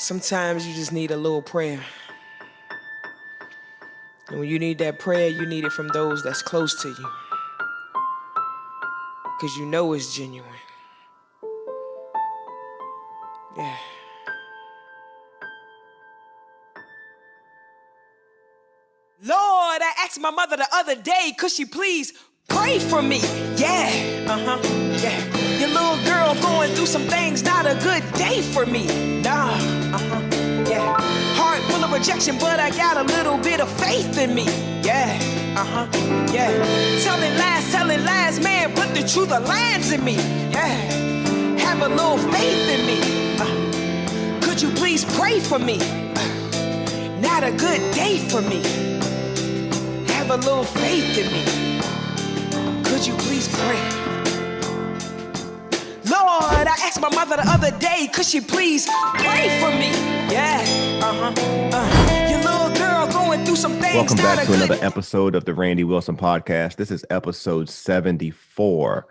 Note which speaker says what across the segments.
Speaker 1: Sometimes you just need a little prayer. And when you need that prayer, you need it from those that's close to you. Because you know it's genuine. Yeah. Lord, I asked my mother the other day, could she please pray for me? Yeah, yeah. Your little girl going through some things, not a good day for me. Nah, yeah. Heart full of rejection, but I got a little bit of faith in me. Yeah, yeah. Telling lies, man, but the truth lands in me. Yeah, have a little faith in me. Could you please pray for me? Not a good day for me. Have a little faith in me. Could you please pray? Lord, I asked my mother the other day, could she please pray for me? Yeah, your little girl going through some things.
Speaker 2: Welcome back to another episode of the Randy Wilson Podcast. This is episode 74.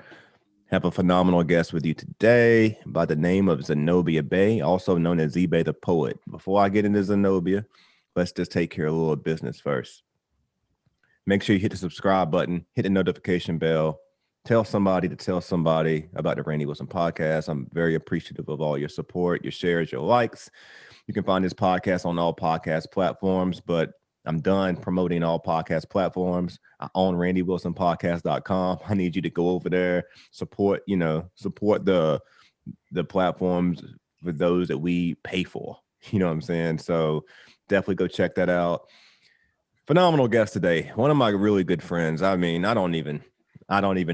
Speaker 2: Have a phenomenal guest with you today by the name of Zenobia Bey, also known as ZBey the Poet. Before I get into Zenobia, let's just take care of a little business first. Make sure you hit the subscribe button, hit the notification bell, tell somebody to tell somebody about the Randy Wilson Podcast. I'm very appreciative of all your support, your shares, your likes. You can find this podcast on all podcast platforms, but I'm done promoting all podcast platforms. I own randywilsonpodcast.com. I need you to go over there, support the platforms for those that we pay for. You know what I'm saying? So definitely go check that out. Phenomenal guest today. One of my really good friends. I mean, I don't even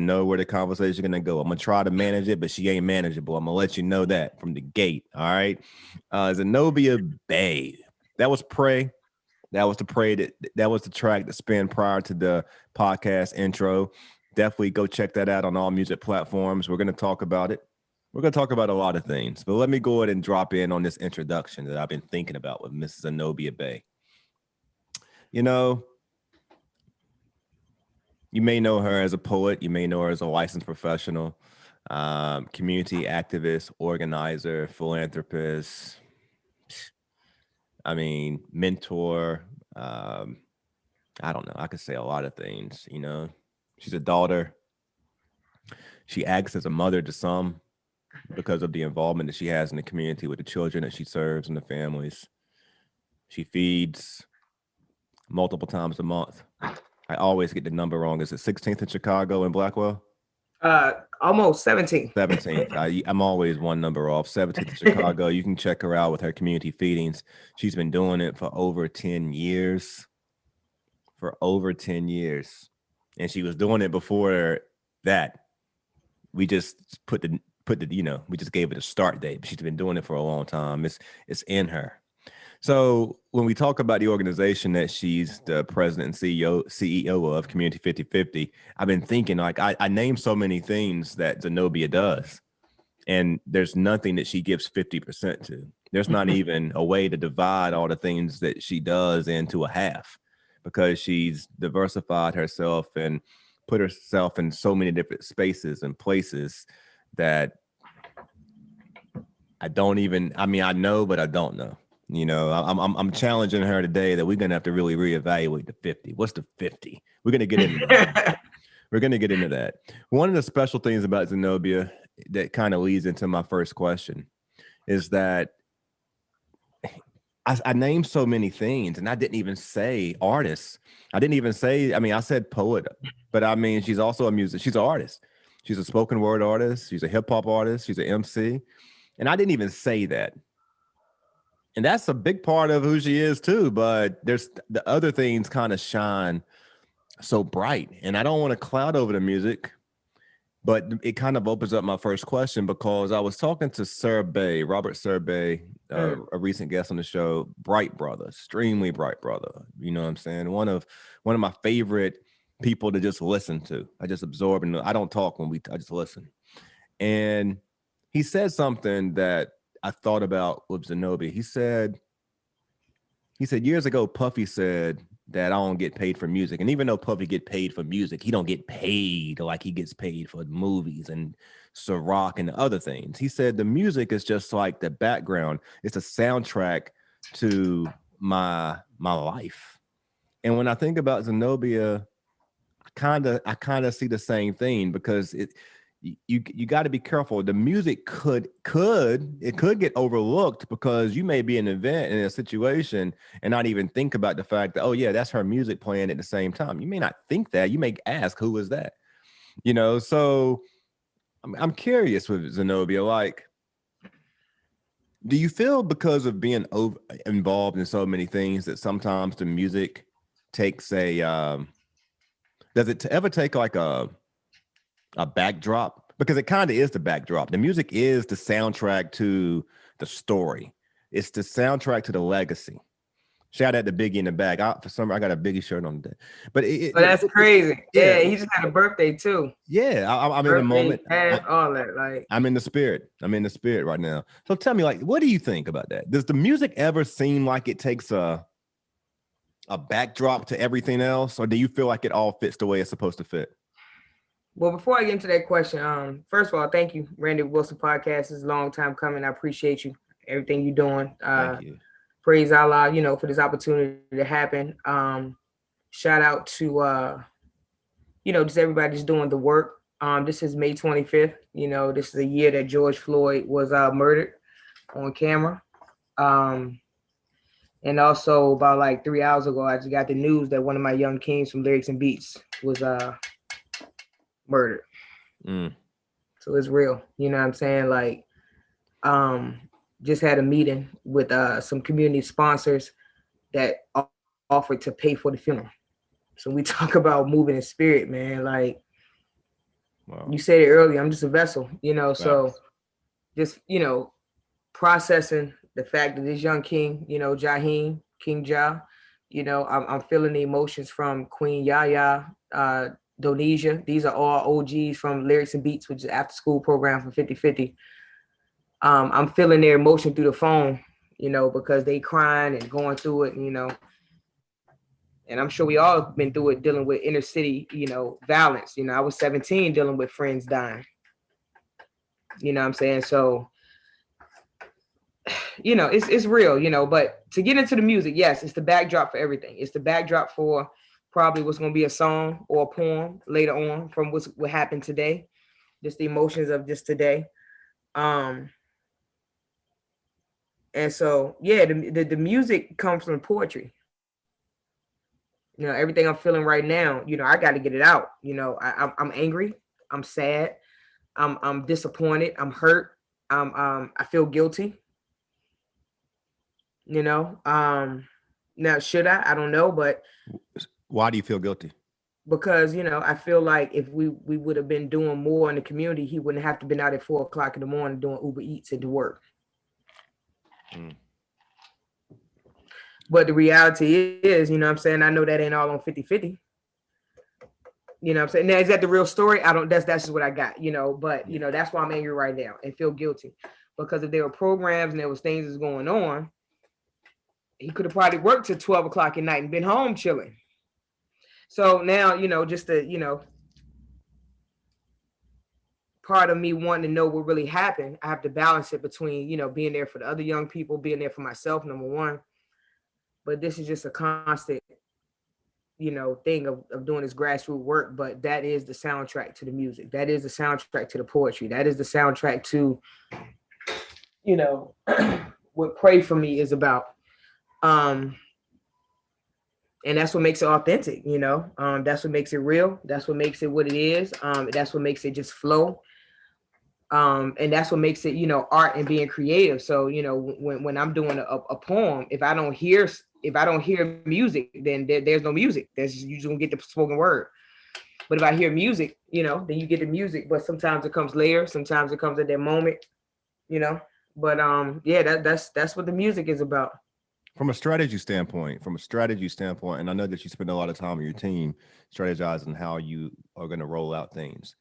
Speaker 2: know where the conversation is going to go. I'm going to try to manage it, but she ain't manageable. I'm going to let you know that from the gate. All right. Zenobia Bey. That was Pray. That was the track that spun prior to the podcast intro. Definitely go check that out on all music platforms. We're going to talk about it. We're going to talk about a lot of things, but let me go ahead and drop in on this introduction that I've been thinking about with Mrs. Zenobia Bey. You know, you may know her as a poet. You may know her as a licensed professional, community activist, organizer, philanthropist. I mean, mentor. I don't know. I could say a lot of things. You know, she's a daughter. She acts as a mother to some because of the involvement that she has in the community with the children that she serves and the families. She feeds multiple times a month. I always get the number wrong. Is it 16th in Chicago and Blackwell?
Speaker 3: Almost 17th.
Speaker 2: 17th. I'm always one number off. 17th in Chicago. You can check her out with her community feedings. She's been doing it for over 10 years. And she was doing it before that. We just we just gave it a start date. She's been doing it for a long time. It's in her. So when we talk about the organization that she's the president and CEO of, Community 50/50, I've been thinking, like, I named so many things that Zenobia does, and there's nothing that she gives 50% to. There's not even a way to divide all the things that she does into a half, because she's diversified herself and put herself in so many different spaces and places that I know, but I don't know. You know, I'm challenging her today that we're going to have to really reevaluate the 50. What's the 50? We're going to get into that. We're going to get into that. One of the special things about Zenobia that kind of leads into my first question is that I named so many things, and I didn't even say artists. I said poet, but I mean, she's also a musician. She's an artist. She's a spoken word artist. She's a hip hop artist. She's an MC. And I didn't even say that. And that's a big part of who she is too, but there's the other things kind of shine so bright. And I don't want to cloud over the music, but it kind of opens up my first question, because I was talking to ZBey, Robert ZBey, a recent guest on the show, bright brother, extremely bright brother. You know what I'm saying? One of my favorite people to just listen to. I just absorb, and I don't talk I just listen. And he said something that I thought about with Zenobia. He said years ago, Puffy said, that I don't get paid for music. And even though Puffy get paid for music, he don't get paid like he gets paid for movies and Ciroc and other things. He said the music is just like the background. It's a soundtrack to my life. And when I think about Zenobia, I kind of see the same thing, because you got to be careful. The music could get overlooked, because you may be in an event in a situation and not even think about the fact that, oh yeah, that's her music playing at the same time. You may not think that. You may ask, who is that? You know, so I'm curious with Zenobia, like, do you feel because of being involved in so many things that sometimes the music takes does it ever take like a backdrop? Because it kind of is the backdrop. The music is the soundtrack to the story. It's the soundtrack to the legacy. Shout out to Biggie in the back. I got a Biggie shirt on today. But
Speaker 3: that's crazy. Yeah, he just had a birthday too.
Speaker 2: Yeah, I'm in the moment.
Speaker 3: All that, like,
Speaker 2: I'm in the spirit. I'm in the spirit right now. So tell me, like, what do you think about that? Does the music ever seem like it takes a backdrop to everything else, or do you feel like it all fits the way it's supposed to fit?
Speaker 3: Well, before I get into that question, first of all, thank you, Randy Wilson Podcast. Is a long time coming. I appreciate you, everything you're doing.
Speaker 2: Thank you.
Speaker 3: Praise Allah, for this opportunity to happen. Shout out to just everybody that's doing the work. This is May 25th. This is a year that George Floyd was murdered on camera. And also about like 3 hours ago, I just got the news that one of my young kings from Lyrics and Beats was murdered. So it's real. You know what I'm saying? Like, just had a meeting with some community sponsors that offered to pay for the funeral. So we talk about moving in spirit, man. Like, wow. You said it earlier, I'm just a vessel, so just, processing the fact that this young king, Jaheim, King Ja, I'm feeling the emotions from Queen Yaya, Donesia. These are all OGs from Lyrics and Beats, which is after school program for 50/50. I'm feeling their emotion through the phone, because they crying and going through it, and I'm sure we all been through it, dealing with inner city, violence. I was 17 dealing with friends dying. You know what I'm saying? So, it's real, but to get into the music, yes, it's the backdrop for everything. It's the backdrop for probably what's going to be a song or a poem later on from what happened today, just the emotions of just today. And so, yeah, the music comes from poetry. Everything I'm feeling right now, I got to get it out. I'm angry. I'm sad. I'm disappointed. I'm hurt. I feel guilty. Now should I don't know, but
Speaker 2: why do you feel guilty?
Speaker 3: Because I feel like if we would have been doing more in the community, he wouldn't have to been out at 4:00 in the morning doing Uber Eats and to work. But the reality is, what I'm saying, I know that ain't all on 50/50. What I'm saying? Now, is that the real story? That's just what I got, but that's why I'm angry right now and feel guilty, because if there were programs and there was things that's going on, he could have probably worked till 12:00 at night and been home chilling. So now, just the, part of me wanting to know what really happened, I have to balance it between, being there for the other young people, being there for myself, number one. But this is just a constant, thing of doing this grassroots work. But that is the soundtrack to the music. That is the soundtrack to the poetry. That is the soundtrack to, what Pray For Me is about. And that's what makes it authentic, that's what makes it real. That's what makes it what it is. That's what makes it just flow. And that's what makes it, art and being creative. So, when I'm doing a poem, if I don't hear music, then there's no music. You just gonna get the spoken word. But if I hear music, then you get the music. But sometimes it comes later. Sometimes it comes at that moment, But yeah, that's what the music is about.
Speaker 2: From a strategy standpoint, and I know that you spend a lot of time with your team strategizing how you are going to roll out things.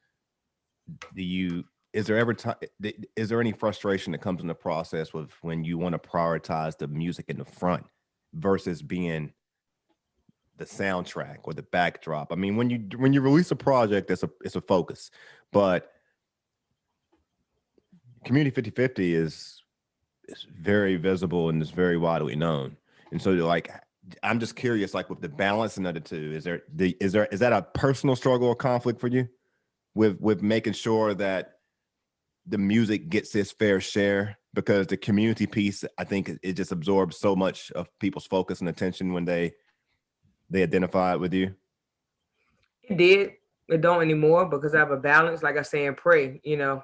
Speaker 2: Is there any frustration that comes in the process with when you want to prioritize the music in the front versus being soundtrack or the backdrop. I mean, when you release a project, it's a focus, but Community 50/50 is very visible and is very widely known. And so like, I'm just curious, like with the balancing of the two, is that a personal struggle or conflict for you with making sure that the music gets its fair share? Because the community piece, I think it just absorbs so much of people's focus and attention when they identify it with you.
Speaker 3: It did. It don't anymore because I have a balance, like I say, and pray, you know.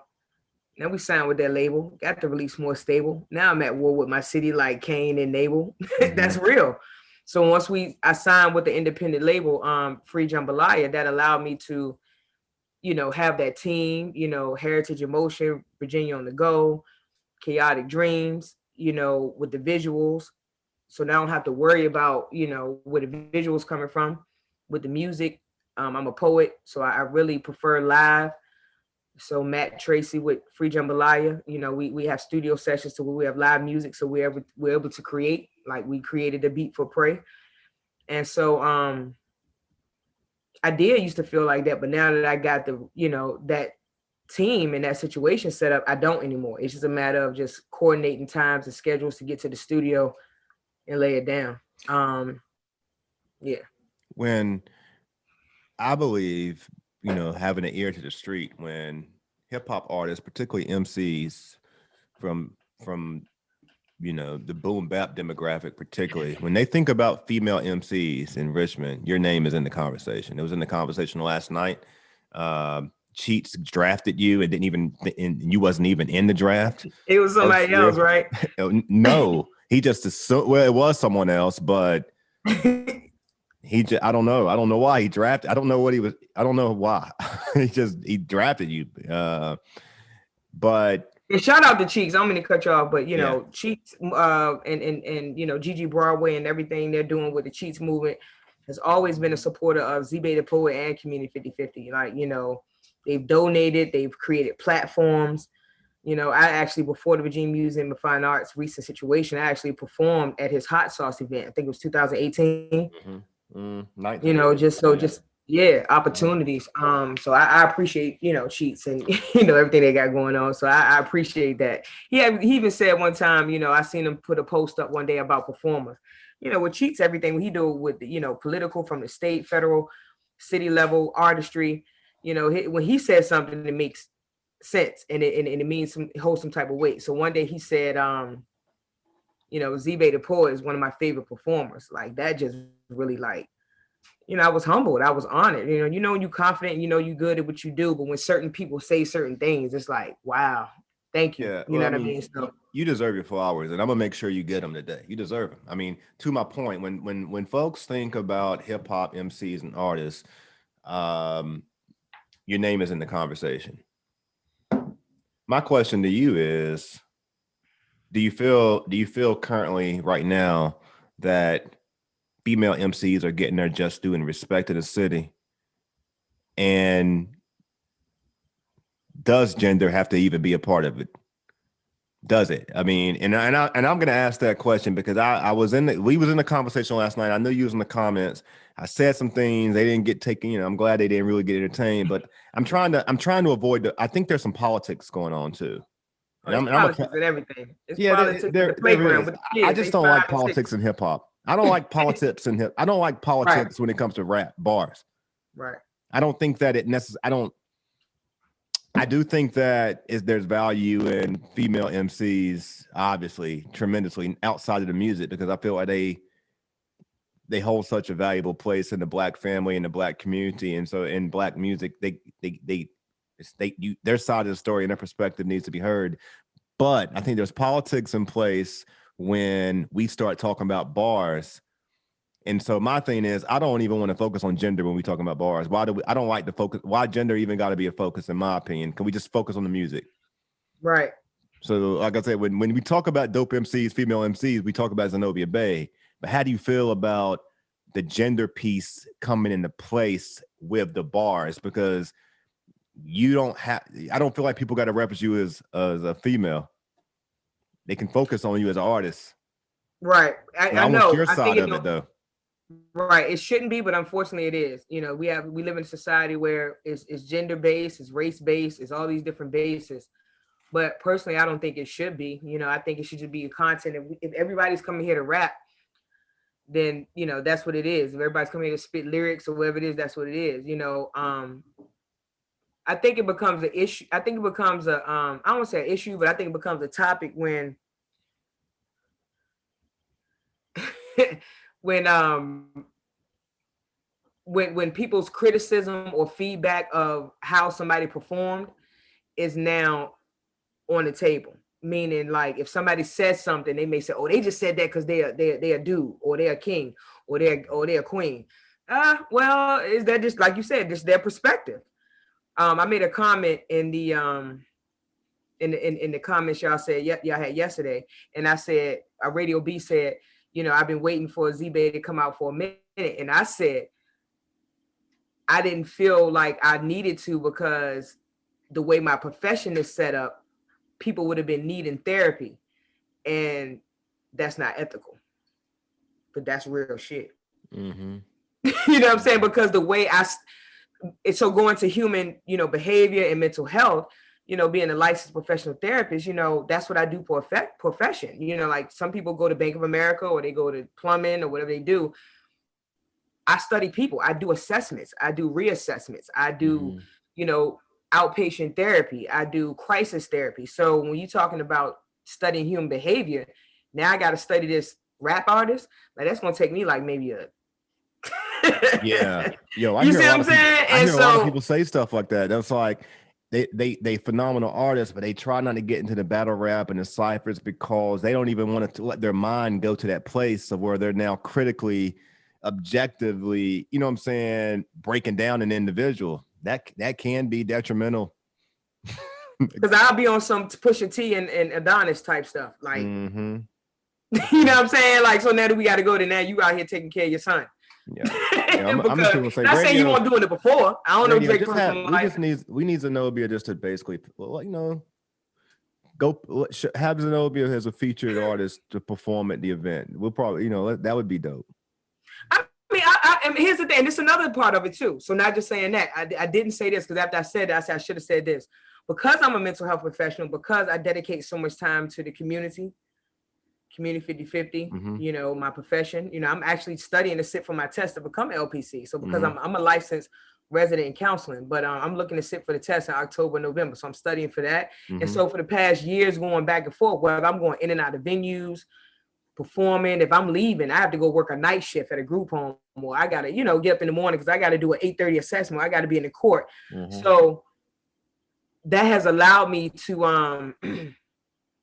Speaker 3: Now we signed with that label, got to release more stable. Now I'm at war with my city like Kane and Nabel. Mm-hmm. That's real. So once I signed with the independent label, Free Jambalaya, that allowed me to, you know, have that team, you know, Heritage Emotion, Virginia on the Go, Chaotic Dreams, you know, with the visuals. So now I don't have to worry about, you know, where the visuals coming from with the music. I'm a poet, so I really prefer live. So Matt Tracy with Free Jambalaya, you know, we have studio sessions to where we have live music, so we're able to create. Like we created a beat for Pray, and so I used to feel like that, but now that I got the, you know, that team and that situation set up, I don't anymore. It's just a matter of just coordinating times and schedules to get to the studio and lay it down. Yeah.
Speaker 2: When I believe, you know, having an ear to the street, when hip hop artists, particularly MCs from you know, the boom bap demographic, particularly when they think about female MCs in Richmond, your name is in the conversation. It was in the conversation last night. Cheats drafted you and didn't even, and you wasn't even in the draft.
Speaker 3: It was somebody else, right?
Speaker 2: No, he just assumed, well, it was someone else, but I don't know why he drafted. I don't know why he drafted you. But
Speaker 3: and shout out to Cheeks. I don't mean to cut you off, but you know, Cheeks, and you know, Gigi Broadway and everything they're doing with the Cheats movement has always been a supporter of ZBey the Poet and Community 50/50. Like, you know, they've donated, they've created platforms. You know, I actually, before the Virginia Museum of Fine Arts recent situation, I actually performed at his hot sauce event. I think it was 2018. Mm-hmm. You know, just opportunities. So I appreciate, you know, Cheats and you know everything they got going on. So I appreciate that. He even said one time, you know, I seen him put a post up one day about performers. You know, with Cheats, everything he do with, you know, political from the state, federal, city level, artistry. You know, when he says something, it makes sense and it means holds some type of weight. So one day he said, you know, ZBey the Poet is one of my favorite performers. Like that just really, like, you know, I was humbled. I was honored. You know, you're confident, you know, you're good at what you do. But when certain people say certain things, it's like, wow, thank you. Yeah, you know what I mean? So
Speaker 2: you deserve your flowers, and I'm gonna make sure you get them today. You deserve them. I mean, to my point, when folks think about hip hop MCs and artists, your name is in the conversation. My question to you is, do you feel currently right now that female MCs are getting their just due and respect in the city? And does gender have to even be a part of it? Does it? I mean, and I'm going to ask that question because we was in the conversation last night. I know you was in the comments. I said some things they didn't get taken. You know, I'm glad they didn't really get entertained. But I'm trying to avoid I think there's some politics going on too.
Speaker 3: And politics and everything. It's politics in the playground with the kids.
Speaker 2: I just don't like politics in hip hop. I don't like politics in hip. I don't like politics when it comes to rap bars.
Speaker 3: Right.
Speaker 2: I don't think that it necessarily. I do think that there's value in female MCs, obviously, tremendously outside of the music, because I feel like they hold such a valuable place in the Black family and the Black community, and so in Black music, their side of the story and their perspective needs to be heard. But I think there's politics in place when we start talking about bars. And so my thing is, I don't even want to focus on gender when we talking about bars. I don't like to focus. Why gender even got to be a focus, in my opinion? Can we just focus on the music?
Speaker 3: Right.
Speaker 2: So like I said, when we talk about dope MCs, female MCs, we talk about Zenobia Bay. But how do you feel about the gender piece coming into place with the bars? Because I don't feel like people got to reference you as a female. They can focus on you as an artist.
Speaker 3: Right. I know.
Speaker 2: Your side of it though.
Speaker 3: Right. It shouldn't be, but unfortunately it is. You know, we live in a society where it's gender based, it's race based, it's all these different bases. But personally, I don't think it should be. You know, I think it should just be a content. If everybody's coming here to rap, then, you know, that's what it is. If everybody's coming here to spit lyrics or whatever it is, that's what it is. You know, I think it becomes an issue. I think it becomes a, I don't want to say an issue, but I think it becomes a topic when, when people's criticism or feedback of how somebody performed is now on the table. Meaning, like, if somebody says something, they may say, "Oh, they just said that because they're a dude, or they're a king, or they're a queen." Well, is that just like you said, just their perspective? I made a comment in the in the comments y'all said y'all had yesterday, and I said, Radio B said, you know, I've been waiting for ZBey to come out for a minute, and I said I didn't feel like I needed to, because the way my profession is set up, people would have been needing therapy, and that's not ethical. But that's real shit. Mm-hmm. You know what I'm saying? Because the way it's so going to human, you know, behavior and mental health, you know, being a licensed professional therapist, you know, that's what I do for profession. You know, like some people go to Bank of America or they go to plumbing or whatever they do. I study people. I do assessments. I do reassessments. I do, you know, outpatient therapy. I do crisis therapy. So when you're talking about studying human behavior, now I got to study this rap artist. Like, that's going to take me like maybe a
Speaker 2: yeah. Yo,
Speaker 3: you see what I'm saying?
Speaker 2: I hear a lot of people say stuff like that. That's like they phenomenal artists, but they try not to get into the battle rap and the ciphers because they don't even want to let their mind go to that place of where they're now critically, objectively, you know what I'm saying, breaking down an individual. That can be detrimental.
Speaker 3: Because I'll be on some Pusha T and Adonis type stuff. Like, you know what I'm saying? Like, so now that we got to go to now, you out here taking care of your son.
Speaker 2: Yeah, I'm just gonna say.
Speaker 3: Not saying you weren't doing it before. I don't know Drake personal life.
Speaker 2: We need Zenobia just to basically, well, you know, have Zenobia as a featured artist to perform at the event. We'll probably, you know, that would be dope.
Speaker 3: I mean, here's the thing. This is another part of it too. So not just saying that. I didn't say this because after I said that, I said I should have said this. Because I'm a mental health professional, because I dedicate so much time to the community 50-50, you know, my profession, you know, I'm actually studying to sit for my test to become LPC. So because I'm a licensed resident in counseling, but I'm looking to sit for the test in October, November. So I'm studying for that. And so for the past years going back and forth, whether I'm going in and out of venues, performing, if I'm leaving, I have to go work a night shift at a group home, or I got to, you know, get up in the morning because I got to do an 8:30 assessment. I got to be in the court. So that has allowed me to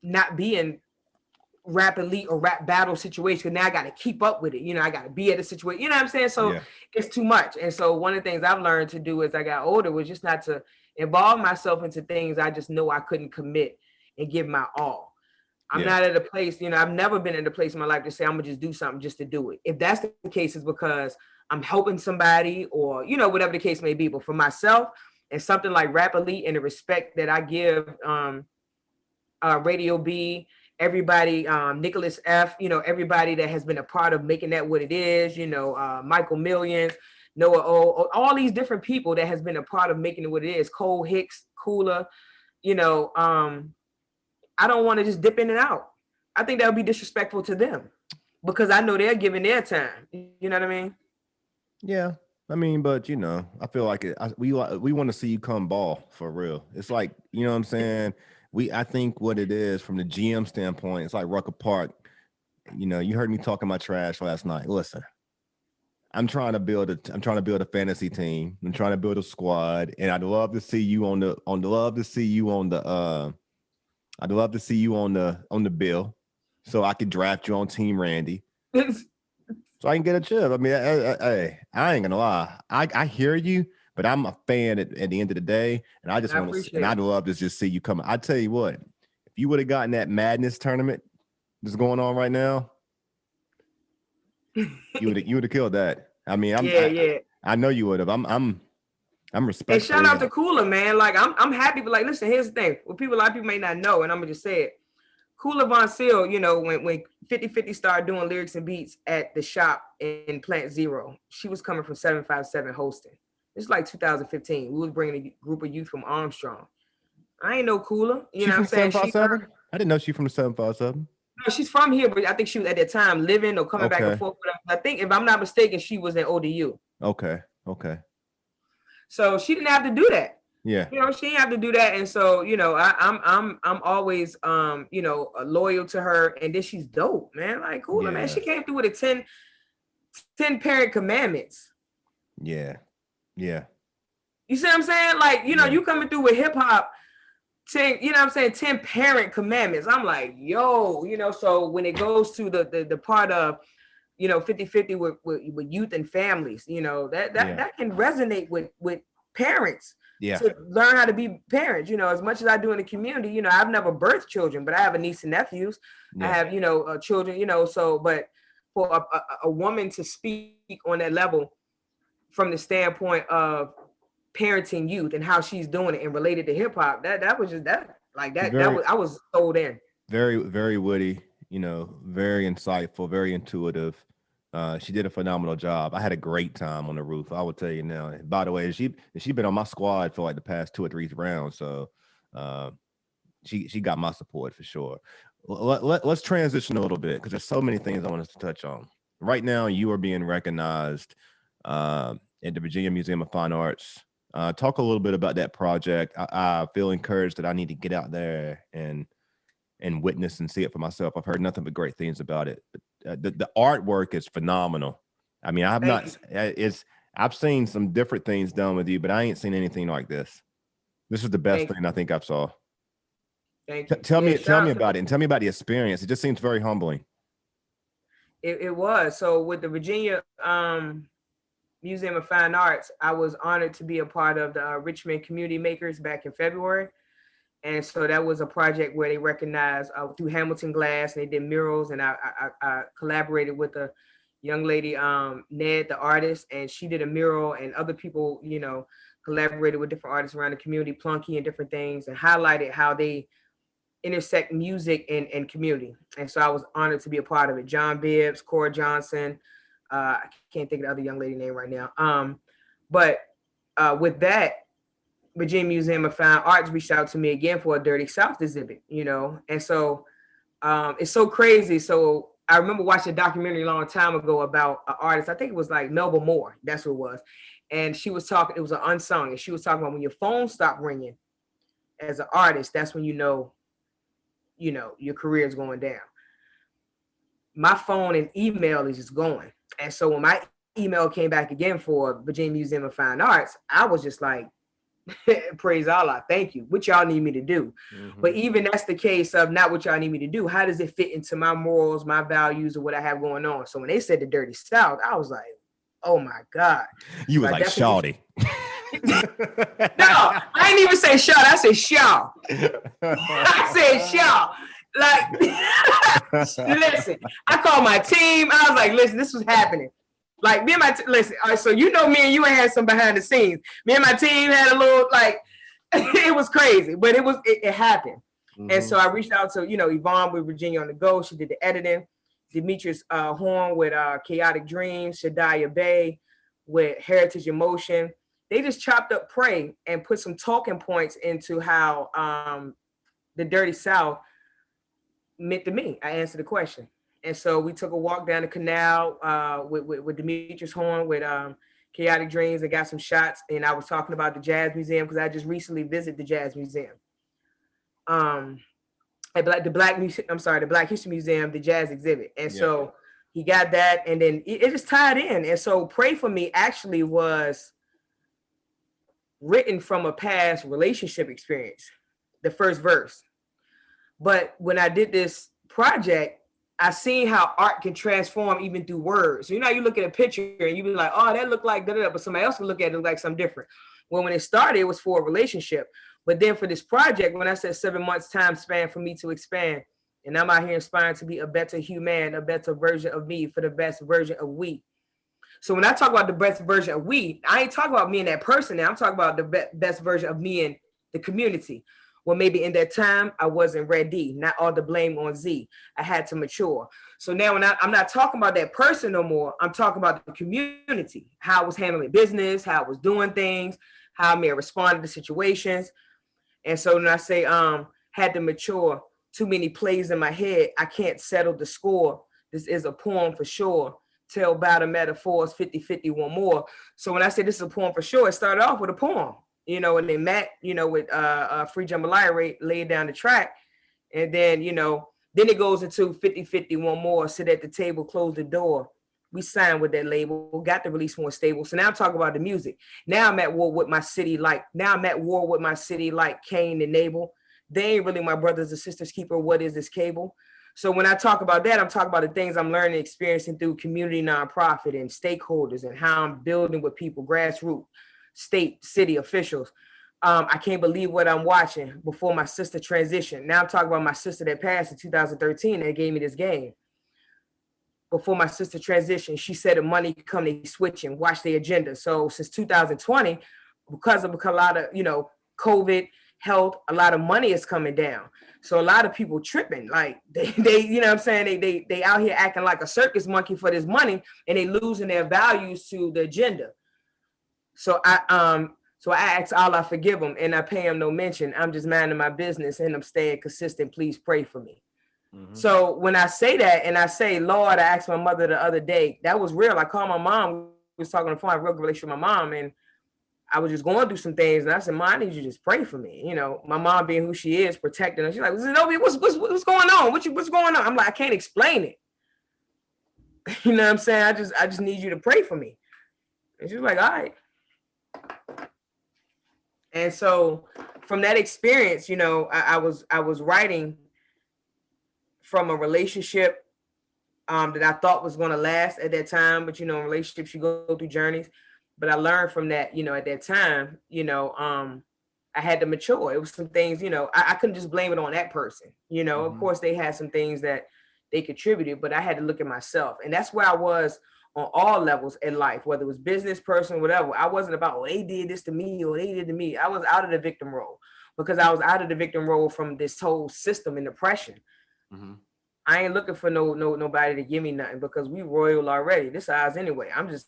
Speaker 3: not be in rap elite or rap battle situation. Now I got to keep up with it. You know, I got to be at a situation, you know what I'm saying? So it's too much. And so one of the things I've learned to do as I got older was just not to involve myself into things I just know I couldn't commit and give my all. I'm not at a place, you know, I've never been in a place in my life to say, I'm gonna just do something just to do it. If that's the case, it's because I'm helping somebody or, you know, whatever the case may be. But for myself and something like Rap Elite and the respect that I give Radio B, everybody, Nicholas F., you know, everybody that has been a part of making that what it is, you know, Michael Millions, Noah O, all these different people that has been a part of making it what it is, Cole Hicks, Cooler, you know, I don't want to just dip in and out. I think that would be disrespectful to them because I know they're giving their time. You know what I mean?
Speaker 2: Yeah. I mean, but you know, I feel like we want to see you come ball for real. It's like, you know what I'm saying? I think what it is from the GM standpoint, it's like Rucker Park. You know, you heard me talking my trash last night. Listen, I'm trying to build a fantasy team. I'm trying to build a squad, and I'd love to see you on the bill, so I could draft you on Team Randy, so I can get a chip. I mean, I ain't gonna lie. I hear you, but I'm a fan at the end of the day, and I just want to. And I'd love to just see you come. I tell you what, if you would have gotten that Madness tournament that's going on right now, you would have killed that. I mean, I know you would have. I'm respectful.
Speaker 3: And shout out to Cooler, man. Like I'm happy, but like, listen, here's the thing. What a lot of people may not know, and I'm gonna just say it. Kula Von Seal, you know, when 50/50 started doing lyrics and beats at the shop in Plant Zero, she was coming from 757 hosting. It's like 2015. We was bringing a group of youth from Armstrong. I ain't no Kula. You know what I'm saying?
Speaker 2: 757? I didn't know she from the 757.
Speaker 3: No, she's from here, but I think she was at that time living or coming back and forth. I think, if I'm not mistaken, she was in ODU.
Speaker 2: Okay.
Speaker 3: So she didn't have to do that.
Speaker 2: Yeah.
Speaker 3: You know, she didn't have to do that. And so, you know, I'm always you know, loyal to her. And then she's dope, man. Like, Kula, man. She came through with a 10 parent commandments.
Speaker 2: Yeah.
Speaker 3: You see what I'm saying? Like, you know, you coming through with hip hop, 10, you know what I'm saying, 10 parent commandments. I'm like, yo, you know, so when it goes to the part of, you know, 50/50 with youth and families, you know, that can resonate with parents. To learn how to be parents, you know, as much as I do in the community, you know, I've never birthed children, but I have a niece and nephews. I have, you know, children, you know, so, but for a woman to speak on that level from the standpoint of parenting youth and how she's doing it and related to hip hop, that was just I was sold in.
Speaker 2: Very, very witty, you know, very insightful, very intuitive. She did a phenomenal job. I had a great time on the roof. I will tell you now. By the way, she been on my squad for like the past 2 or 3 rounds, so she got my support for sure. Let's transition a little bit because there's so many things I want us to touch on. Right now, you are being recognized at the Virginia Museum of Fine Arts. Talk a little bit about that project. I feel encouraged that I need to get out there and witness and see it for myself. I've heard nothing but great things about it. But the artwork is phenomenal. I mean, I've seen some different things done with you, but I ain't seen anything like this. This is the best thing I think I've saw.
Speaker 3: Thank you.
Speaker 2: Tell me about it, and tell me about the experience. It just seems very humbling.
Speaker 3: It was. So with the Virginia Museum of Fine Arts, I was honored to be a part of the Richmond Community Makers back in February. And so that was a project where they recognized through Hamilton Glass, and they did murals, and I collaborated with a young lady, Ned, the artist, and she did a mural, and other people, you know, collaborated with different artists around the community, Plunky and different things, and highlighted how they intersect music and community. And so I was honored to be a part of it. John Bibbs, Cora Johnson, I can't think of the other young lady name right now. But with that, Virginia Museum of Fine Arts reached out to me again for a Dirty South exhibit, you know? And so it's so crazy. So I remember watching a documentary a long time ago about an artist. I think it was like Melba Moore. That's what it was. And she was talking, it was an unsung, and she was talking about when your phone stopped ringing as an artist, that's when you know your career is going down. My phone and email is just going. And so when my email came back again for Virginia Museum of Fine Arts, I was just like, praise Allah, thank you. What y'all need me to do? Mm-hmm. But even that's the case of not what y'all need me to do. How does it fit into my morals, my values, or what I have going on? So when they said the Dirty South, I was like, oh my God.
Speaker 2: You were like, shawty.
Speaker 3: No, I didn't even say shawty. I said shaw. I said shaw. Like, listen, I called my team. I was like, listen, this was happening. Like, me and my listen, all right, so you know me and you ain't had some behind the scenes. Me and my team had a little, like, it was crazy, but it happened. Mm-hmm. And so I reached out to, Yvonne with Virginia on the Go. She did the editing. Demetrius Horn with Chaotic Dreams. Shadiah Bey with Heritage Emotion. They just chopped up Pray and put some talking points into how the Dirty South meant to me. I answered the question. And so we took a walk down the canal with Demetrius Horn with Chaotic Dreams and got some shots. And I was talking about the Jazz Museum because I just recently visited the Jazz Museum. The Black History Museum, the Jazz exhibit. And so he got that, and then it just tied in. And so Pray For Me actually was written from a past relationship experience, the first verse. But when I did this project, I seen how art can transform even through words. So, you look at a picture and you be like, oh, that looked like da-da-da, but somebody else can look at it like something different. Well, when it started, it was for a relationship. But then for this project, when I said 7 months time span for me to expand, and I'm out here inspiring to be a better human, a better version of me for the best version of we. So when I talk about the best version of we, I ain't talking about me and that person now. I'm talking about the best version of me and the community. Well, maybe in that time I wasn't ready. Not all the blame on Z. I had to mature. So now when I'm not talking about that person no more, I'm talking about the community, how I was handling business, how I was doing things, how I may have responded to situations. And so when I say had to mature, too many plays in my head, I can't settle the score. This is a poem for sure. Tell about the metaphors, 50-50, one more. So when I say this is a poem for sure, it started off with a poem, you know, and then Matt, you know, with Free Jambalaya laid down the track. And then, you know, then it goes into 50-50, one more, sit at the table, close the door. We signed with that label, got the release more stable. So now I'm talking about the music. Now I'm at war with my city, like Cain and Abel. They ain't really my brothers and sisters keeper. What is this cable? So when I talk about that, I'm talking about the things I'm learning, experiencing through community, nonprofit, and stakeholders, and how I'm building with people, grassroots, state, city officials. I can't believe what I'm watching before my sister transitioned. Now I'm talking about my sister that passed in 2013 that gave me this game. Before my sister transitioned, she said the money come, they switching, watch the agenda. So since 2020, because of a lot of, you know, COVID, health, a lot of money is coming down. So a lot of people tripping, like they you know what I'm saying? They out here acting like a circus monkey for this money, and they losing their values to the agenda. So I ask Allah forgive them, and I pay him no mention. I'm just minding my business, and I'm staying consistent. Please pray for me. Mm-hmm. So when I say that, and I say, Lord, I asked my mother the other day, that was real. I called my mom, we was talking on the phone, I had a real good relationship with my mom, and I was just going through some things, and I said, Mom, I need you to just pray for me. You know, my mom being who she is, protecting her. She's like, Zenobia, what's going on? What's going on? I'm like, I can't explain it. You know what I'm saying? I just need you to pray for me. And she's like, all right. And so from that experience, you know, I was writing from a relationship that I thought was going to last at that time. But, you know, in relationships, you go through journeys. But I learned from that, you know, at that time, you know, I had to mature. It was some things, you know, I couldn't just blame it on that person. You know, Of course, they had some things that they contributed, but I had to look at myself. And that's where I was on all levels in life, whether it was business, personal, whatever. I wasn't about, oh, they did this to me or they did to me. I was out of the victim role because I was out of the victim role from this whole system and oppression. Mm-hmm. I ain't looking for nobody to give me nothing because we royal already. This is ours anyway. I'm just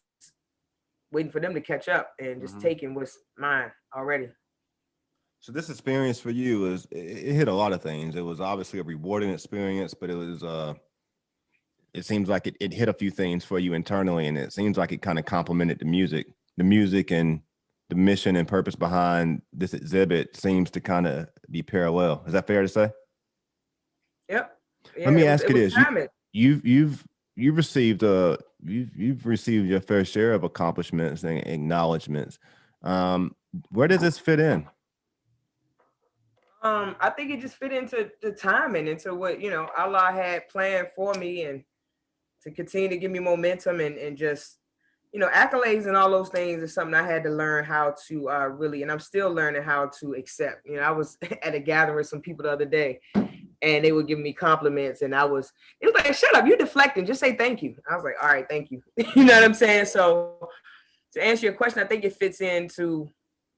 Speaker 3: waiting for them to catch up and just taking what's mine already.
Speaker 2: So this experience for you is it hit a lot of things. It was obviously a rewarding experience, but it was it seems like it hit a few things for you internally, and it seems like it kind of complemented the music and the mission and purpose behind this exhibit seems to kind of be parallel. Is that fair to say?
Speaker 3: Yep. Yeah,
Speaker 2: let me ask you this: you've received your fair share of accomplishments and acknowledgments. Where does this fit in?
Speaker 3: I think it just fit into the timing, into what, you know, Allah had planned for me, and to continue to give me momentum and just, you know, accolades and all those things is something I had to learn how to really, and I'm still learning how to accept. You know, I was at a gathering with some people the other day, and they were giving me compliments, and it was like, shut up, you're deflecting, just say thank you. I was like, all right, thank you. You know what I'm saying? So to answer your question, I think it fits into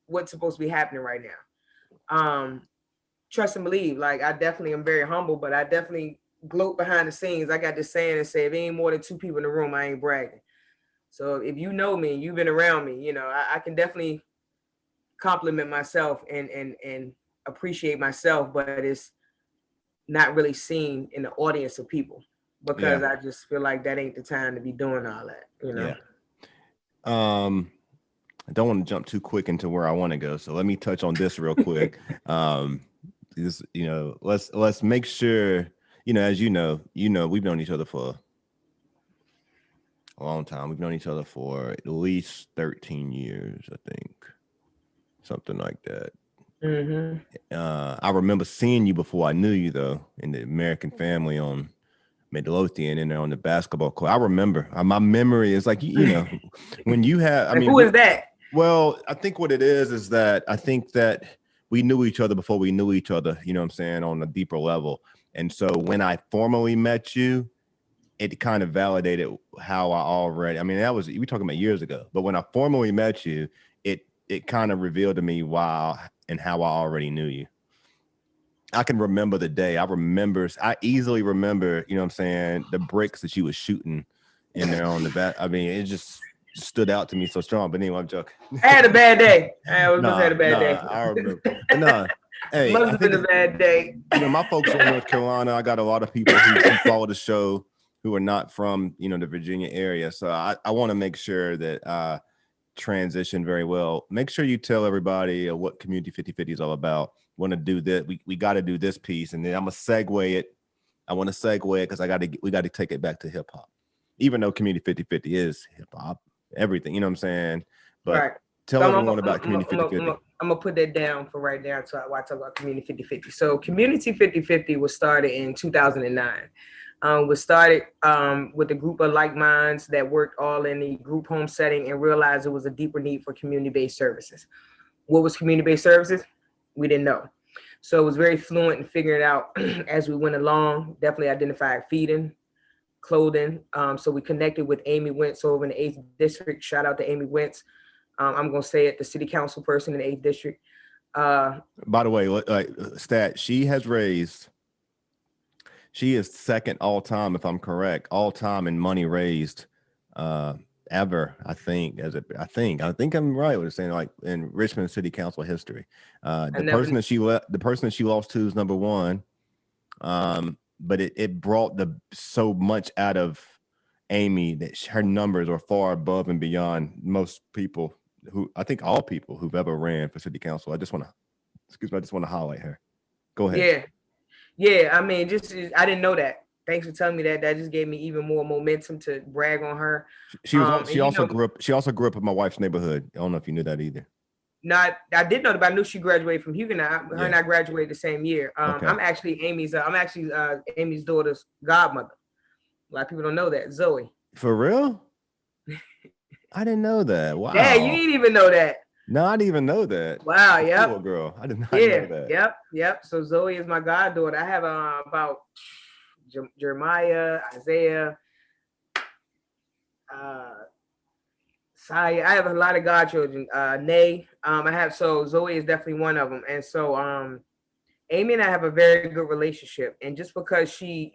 Speaker 3: what's supposed to be happening right now. Trust and believe. Like, I definitely am very humble, but I definitely gloat behind the scenes. I got this saying and say, if ain't more than 2 people in the room, I ain't bragging. So if you know me, you've been around me, you know, I can definitely compliment myself and appreciate myself, but it's not really seen in the audience of people because I just feel like that ain't the time to be doing all that, you know?
Speaker 2: Yeah. I don't want to jump too quick into where I want to go. So let me touch on this real quick. This, you know, let's make sure, you know, as you know, we've known each other for a long time. We've known each other for at least 13 years, I think, something like that. Mm-hmm. I remember seeing you before I knew you, though, in the American Family on Midlothian and on the basketball court. I remember. My memory is like, you know, when you have, I mean,
Speaker 3: who is that?
Speaker 2: Well, I think what it is that I think that we knew each other before we knew each other, you know what I'm saying, on a deeper level. And so when I formally met you, it kind of validated how I already, I mean, we talking about years ago, but when I formally met you, it kind of revealed to me why and how I already knew you. I can remember the day. I easily remember, you know what I'm saying, the bricks that she was shooting in there on the back. I mean, it just stood out to me so strong. But anyway, I'm joking.
Speaker 3: I had a bad day. I was gonna say I had a bad day.
Speaker 2: I remember. But no, hey,
Speaker 3: Must have been a bad day.
Speaker 2: You know, my folks are in North Carolina. I got a lot of people who follow the show who are not from, you know, the Virginia area. So I want to make sure that transition very well. Make sure you tell everybody what Community 50/50 is all about. Want to do this? We got to do this piece, and then I'm gonna segue it. I want to segue it because we got to take it back to hip hop, even though Community 50/50 is hip hop, everything. You know what I'm saying? But
Speaker 3: right.
Speaker 2: tell everyone about Community 50/50.
Speaker 3: I'm gonna put that down for right now. So I talk about Community 50/50. So Community 50/50 was started in 2009. Was started with a group of like minds that worked all in the group home setting and realized there was a deeper need for community-based services. What was community-based services? We didn't know. So it was very fluent in figuring it out as we went along. Definitely identified feeding, clothing. So we connected with Amy Wentz over in the 8th District. Shout out to Amy Wentz. I'm going to say it, the city council person in the 8th District.
Speaker 2: By the way, stat, she is second all time, if I'm correct, all time in money raised ever. I think I'm right with saying, like, in Richmond City Council history. The person that she lost to is number one. But it brought so much out of Amy that her numbers are far above and beyond most people I think all people who've ever ran for city council. I just want to highlight her. Go ahead.
Speaker 3: Yeah. I mean, I didn't know that. Thanks for telling me that. That just gave me even more momentum to brag on her.
Speaker 2: She also grew up in my wife's neighborhood. I don't know if you knew that either.
Speaker 3: No, I did know that, but I knew she graduated from Huguenot. Her and I graduated the same year. Okay. I'm actually Amy's daughter's godmother. A lot of people don't know that. Zoe.
Speaker 2: For real? I didn't know that. Wow.
Speaker 3: Yeah, you didn't even know that.
Speaker 2: No, I didn't even know that.
Speaker 3: Wow. Yep.
Speaker 2: Cool girl. I did not know that.
Speaker 3: Yep. So Zoe is my goddaughter. I have about Jeremiah, Isaiah, Saya. I have a lot of godchildren. Nay. So Zoe is definitely one of them. And so Amy and I have a very good relationship. And just because she,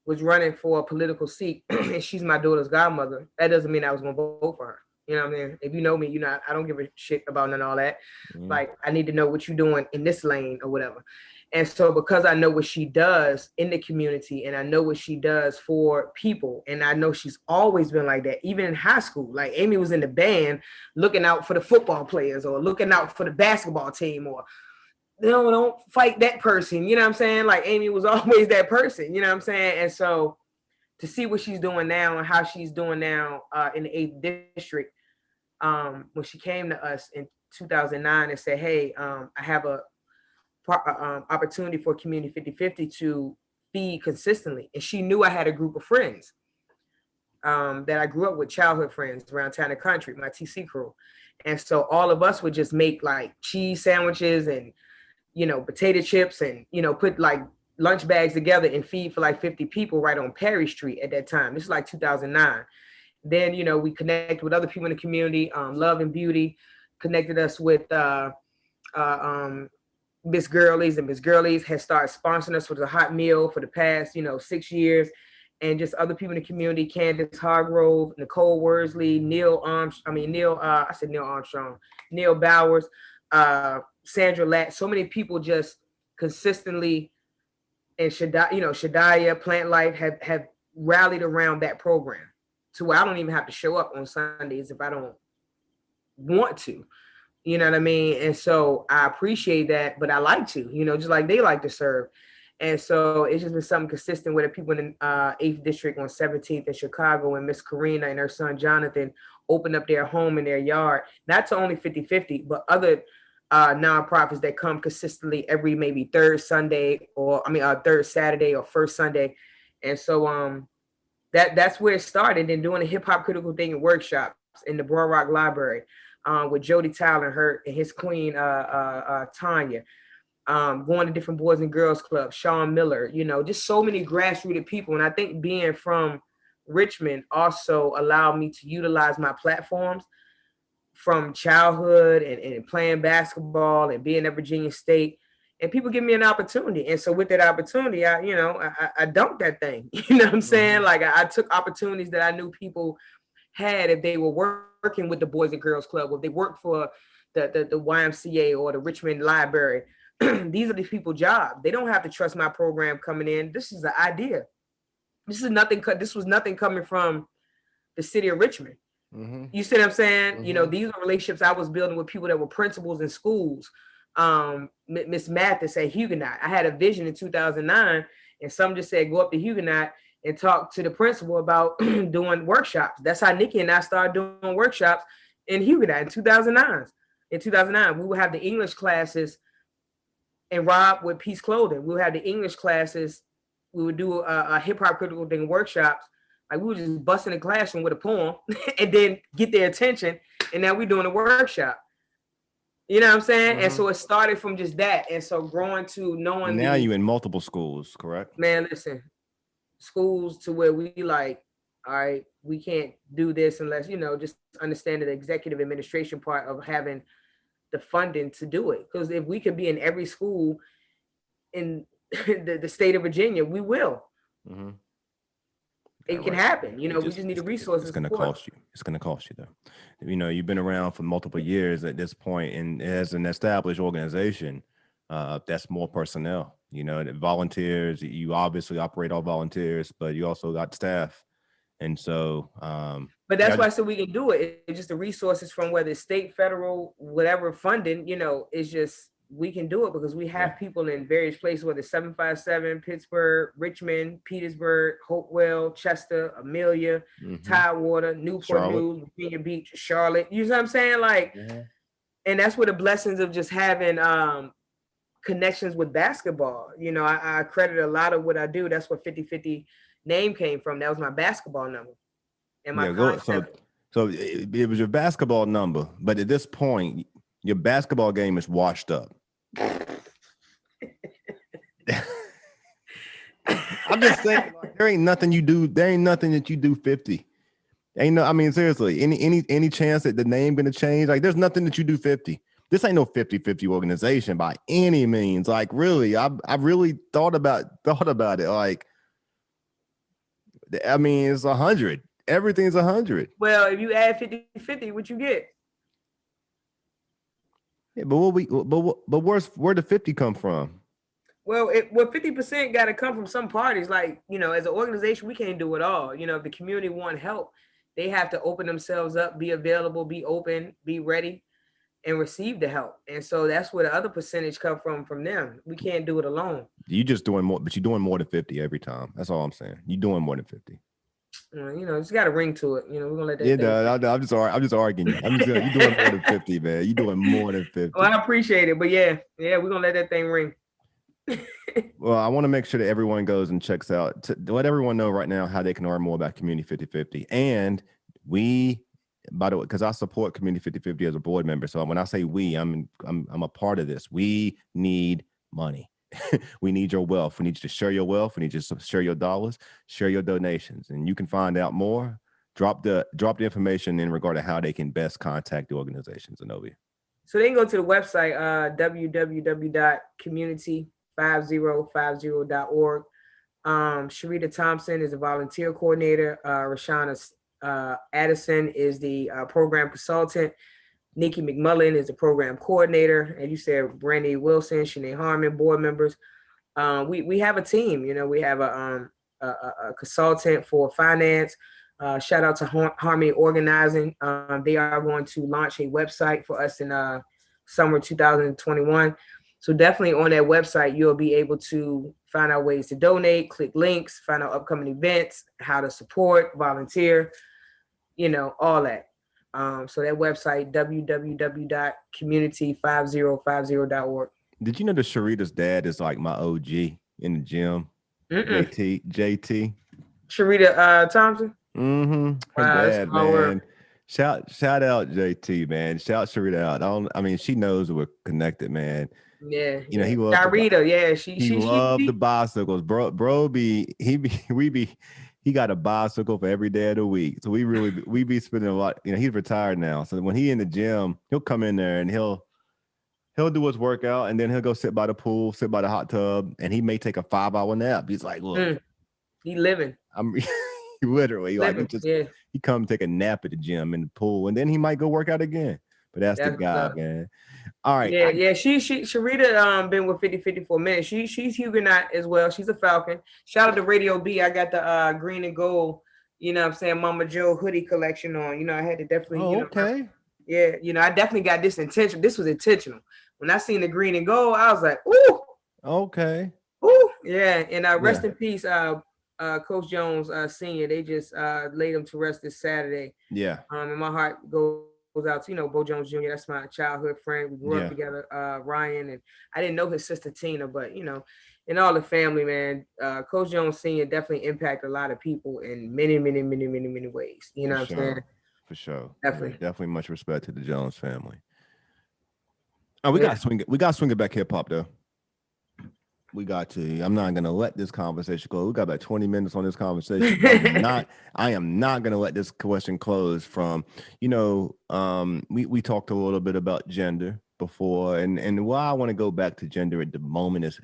Speaker 3: was running for a political seat and she's my daughter's godmother, that doesn't mean I was going to vote for her. You know what I mean? If you know me, I don't give a shit about none of all that. Like, I need to know what you're doing in this lane or whatever. And so because I know what she does in the community and I know what she does for people, and I know she's always been like that, even in high school. Like, Amy was in the band looking out for the football players or looking out for the basketball team, or don't fight that person. You know what I'm saying? Like, Amy was always that person, you know what I'm saying? And so to see what she's doing now and how she's doing now in the 8th District, when she came to us in 2009 and said, hey, I have a opportunity for Community 50/50 to feed consistently. And she knew I had a group of friends that I grew up with, childhood friends around town and country, my TC crew. And so all of us would just make like cheese sandwiches and, potato chips and, put like lunch bags together and feed for like 50 people right on Perry Street at that time. This is like 2009. Then, we connected with other people in the community. Love and Beauty connected us with Miss Girlies, and Miss Girlies has started sponsoring us with a hot meal for the past, 6 years. And just other people in the community, Candace Hargrove, Nicole Worsley, Neil Bowers, Sandra Latt. So many people just consistently, and Shadiah, Plant Life have rallied around that program to where I don't even have to show up on Sundays if I don't want to. You know what I mean? And so I appreciate that, but I like to, just like they like to serve. And so it's just been something consistent with the people in the 8th District on 17th in Chicago, and Miss Karina and her son Jonathan opened up their home in their yard, not to only 50/50, but other nonprofits that come consistently every maybe third Saturday or first Sunday. And so that's where it started, and doing a hip hop critical thinking workshops in the Broad Rock Library with Jody Tyler and his queen Tanya. Going to different boys and girls clubs, Sean Miller, just so many grassroots people. And I think being from Richmond also allowed me to utilize my platforms from childhood and playing basketball and being at Virginia State and people give me an opportunity. And so with that opportunity, I dumped that thing. You know what I'm saying? Like I took opportunities that I knew people had if they were working with the Boys and Girls Club, or if they worked for the YMCA or the Richmond Library. These are these people's jobs. They don't have to trust my program coming in. This is the idea. This was nothing coming from the city of Richmond. You see what I'm saying? You know, these are relationships I was building with people that were principals in schools. Miss Mathis at Huguenot. I had a vision in 2009, and some just said, go up to Huguenot and talk to the principal about doing workshops. That's how Nikki and I started doing workshops in Huguenot in 2009. In 2009, we would have the English classes, and Rob with Peace Clothing. We would have the English classes. We would do a hip hop critical thinking workshops. Like we would just bust in the classroom with a poem and then get their attention. And now we're doing a workshop. You know what I'm saying? And so it started from just that. And so growing to knowing.
Speaker 2: And now you're in multiple schools, correct?
Speaker 3: Man, listen, schools to where we like, all right, we can't do this unless, just understand the executive administration part of having the funding to do it. Because if we could be in every school in the state of Virginia, we will. It can happen. We just need the resources.
Speaker 2: It's going to cost you. It's going to cost you, though. You've been around for multiple years at this point, and as an established organization, that's more personnel. The volunteers. You obviously operate all volunteers, but you also got staff, and so.
Speaker 3: But that's why I said we can do it. It's just the resources from whether it's state, federal, whatever funding. It's just. We can do it because we have people in various places, whether it's 757, Pittsburgh, Richmond, Petersburg, Hopewell, Chester, Amelia, Tidewater, Newport
Speaker 2: Charlotte.
Speaker 3: News, Virginia Beach, Charlotte. You know what I'm saying? Like, and that's where the blessings of just having connections with basketball. I credit a lot of what I do. That's what 50/50 name came from. That was my basketball number. And my
Speaker 2: so it was your basketball number, but at this point, your basketball game is washed up. I'm just saying, there ain't nothing you do. There ain't nothing that you do 50. Seriously, any chance that the name gonna change? Like, there's nothing that you do 50. This ain't no 50/50 organization by any means. Like, really, I really thought about it. Like, it's 100. Everything's 100.
Speaker 3: Well, if you add 50/50, what you get?
Speaker 2: Yeah, but where the 50 come from?
Speaker 3: Well, 50% got to come from some parties. Like, as an organization, we can't do it all. If the community want help, they have to open themselves up, be available, be open, be ready, and receive the help. And so that's where the other percentage come from them. We can't do it alone.
Speaker 2: You just doing more, but you're doing more than 50 every time. That's all I'm saying. You're doing more than 50.
Speaker 3: It's got a ring to it. We're gonna let that.
Speaker 2: Yeah, I'm just arguing. You're doing more than 50, man. You're doing more than 50.
Speaker 3: Well, I appreciate it, but yeah, we're gonna let that thing ring.
Speaker 2: Well, I want to make sure that everyone goes and checks out to let everyone know right now how they can learn more about Community 50/50. And by the way, because I support Community 50/50 as a board member, so when I say we, I'm a part of this. We need money. We need your wealth. We need you to share your wealth. We need you to share your dollars, share your donations, and you can find out more. Drop the information in regard to how they can best contact the organization, Zenobia.
Speaker 3: So they can go to the website www.community5050.org. Sharita Thompson is a volunteer coordinator. Rashana Addison is the program consultant. Nikki McMullen is the program coordinator. And you said Brandy Wilson, Shanae Harmon, board members. We have a team. We have a consultant for finance. Shout out to Harmony Organizing. They are going to launch a website for us in summer 2021. So definitely on that website, you'll be able to find out ways to donate, click links, find out upcoming events, how to support, volunteer, all that. So that website, www.community5050.org.
Speaker 2: Did you know that Sharita's dad is like my OG in the gym? JT.
Speaker 3: Sharita Thompson?
Speaker 2: Her dad, man. Shout out JT, man. Shout Sharita out. She knows we're connected, man.
Speaker 3: Yeah.
Speaker 2: He loves
Speaker 3: Sharita, yeah. She
Speaker 2: loved the bicycles. Bro he got a bicycle for every day of the week. So we be spending a lot. He's retired now. So when he in the gym, he'll come in there and he'll he'll do his workout and then he'll go sit by the pool, sit by the hot tub, and he may take a 5-hour nap. He's like, look,
Speaker 3: he living.
Speaker 2: I'm literally like he come take a nap at the gym in the pool, and then he might go work out again. But that's the guy, man. All right.
Speaker 3: Sharita been with 50/50 for a minute. She's Huguenot as well. She's a Falcon. Shout out to Radio B. I got the green and gold, you know what I'm saying, Mama Joe hoodie collection on. You know, I had to definitely,
Speaker 2: okay.
Speaker 3: Yeah, you know, I definitely got this intentional. This was intentional. When I seen the green and gold, I was like, ooh.
Speaker 2: Okay.
Speaker 3: Ooh, yeah. And rest in peace, Coach Jones Senior. They just laid him to rest this Saturday.
Speaker 2: Yeah.
Speaker 3: And my heart goes out to, Bo Jones Jr. That's my childhood friend. We grew up together, Ryan, and I didn't know his sister Tina, but and all the family, man. Coach Jones Senior definitely impacted a lot of people in many, many, many, many, many ways. You know what I'm saying?
Speaker 2: For sure.
Speaker 3: Definitely
Speaker 2: much respect to the Jones family. Oh, we got to swing it back hip hop though. We got to. I'm not gonna let this conversation go. We got about 20 minutes on this conversation. I am not gonna let this question close from, we talked a little bit about gender before, and why I want to go back to gender at the moment is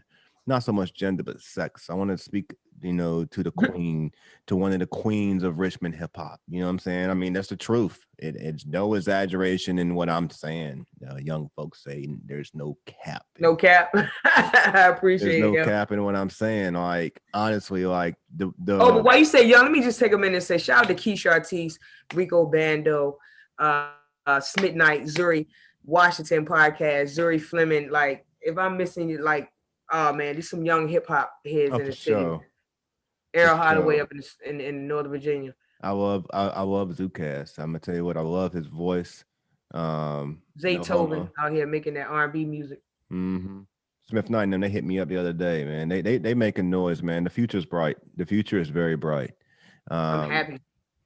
Speaker 2: not so much gender but sex. I want to speak, to the queen, to one of the queens of Richmond hip hop. You know what I'm saying? I mean, that's the truth. It's no exaggeration in what I'm saying. Young folks say there's no cap.
Speaker 3: No cap. I appreciate it.
Speaker 2: There's no cap in what I'm saying. Like, honestly, like the
Speaker 3: but why you say young, let me just take a minute and say shout out to Keisha Artiste, Rico Bando, Smith Knight, Zuri Washington podcast, Zuri Fleming. Like, if I'm missing it, like, oh man, there's some young hip hop heads in the city. Errol Holloway up in Northern Virginia.
Speaker 2: I love Zoocast. I'm gonna tell you what, I love his voice.
Speaker 3: Zay Tobin out here making that R&B music.
Speaker 2: Mm-hmm. Smith Knight and them, they hit me up the other day, man. They making noise, man. The future's bright. The future is very bright.
Speaker 3: I'm happy.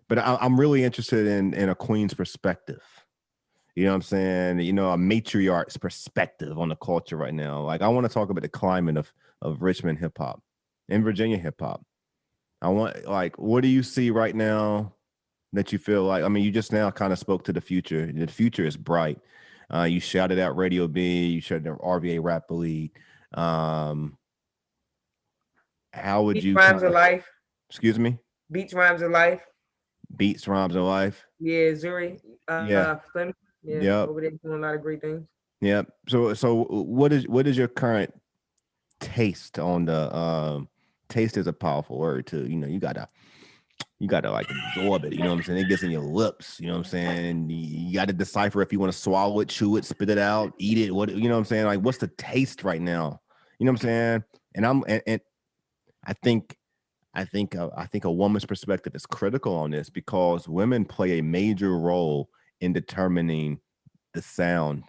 Speaker 2: But I'm really interested in a queen's perspective. You know what I'm saying? A matriarch's perspective on the culture right now. Like, I want to talk about the climate of Richmond hip hop and Virginia hip hop. I want, like, what do you see right now that you feel like, I mean, you just now kind of spoke to the future. The future is bright. You shouted out Radio B, you shouted out RVA Rap Elite. How would
Speaker 3: Beats,
Speaker 2: you?
Speaker 3: Rhymes of Life.
Speaker 2: Excuse me?
Speaker 3: Beats, Rhymes of Life.
Speaker 2: Beats, Rhymes of Life.
Speaker 3: Yeah, Zuri. Fleming.
Speaker 2: Yeah.
Speaker 3: Over there doing a lot of great things.
Speaker 2: Yeah. So what is your current taste on the taste is a powerful word too. You gotta like absorb it. You know what I'm saying? It gets in your lips. You know what I'm saying? You got to decipher if you want to swallow it, chew it, spit it out, eat it. What, you know what I'm saying? Like, what's the taste right now? You know what I'm saying? And I think a woman's perspective is critical on this because women play a major role in determining the sound.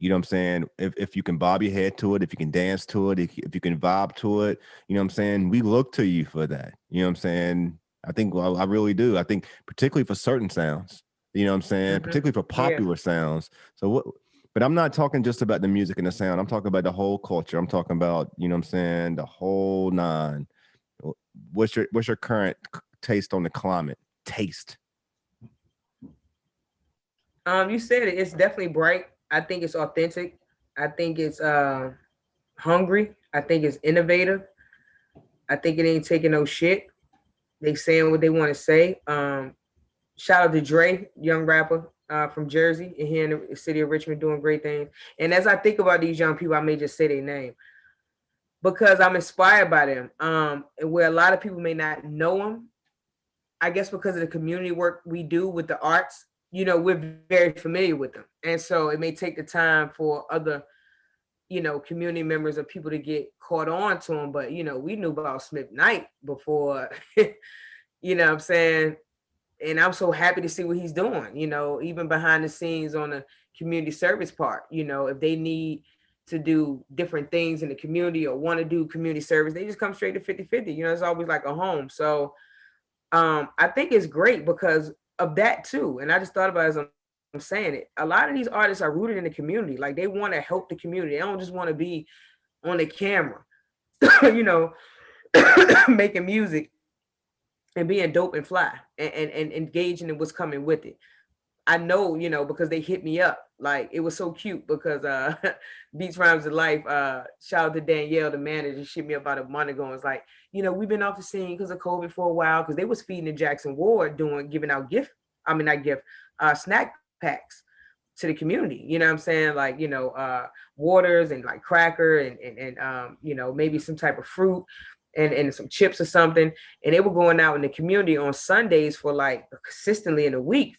Speaker 2: You know what I'm saying? If you can bob your head to it, if you can dance to it, if you can vibe to it, you know what I'm saying? We look to you for that. You know what I'm saying? I think, well, I really do. I think particularly for certain sounds, you know what I'm saying? Mm-hmm. Particularly for popular sounds. But I'm not talking just about the music and the sound. I'm talking about the whole culture. I'm talking about, you know what I'm saying, the whole nine. What's your current taste on the climate? Taste.
Speaker 3: You said it. It's definitely bright. I think it's authentic. I think it's hungry. I think it's innovative. I think it ain't taking no shit. They saying what they want to say. Shout out to Dre, young rapper from Jersey, and here in the city of Richmond doing great things. And as I think about these young people, I may just say their name because I'm inspired by them. And where a lot of people may not know them, I guess because of the community work we do with the arts, we're very familiar with them. And so it may take the time for other, community members or people to get caught on to them. But, we knew about Smith Knight before, you know what I'm saying? And I'm so happy to see what he's doing, even behind the scenes on the community service part. If they need to do different things in the community or want to do community service, they just come straight to 50/50. It's always like a home. So I think it's great because of that too. And I just thought about it as I'm saying it. A lot of these artists are rooted in the community. Like, they want to help the community. They don't just want to be on the camera, making music and being dope and fly and engaging in what's coming with it. I know, you know, because they hit me up. Like, it was so cute because Beats Rhymes of Life, shout out to Danielle, the manager, she hit me up about a month ago and was like, you know, we've been off the scene because of COVID for a while, because they was feeding in Jackson Ward giving out snack packs to the community. You know what I'm saying? Like, you know, waters and like cracker and you know, maybe some type of fruit and some chips or something. And they were going out in the community on Sundays for like consistently in a week,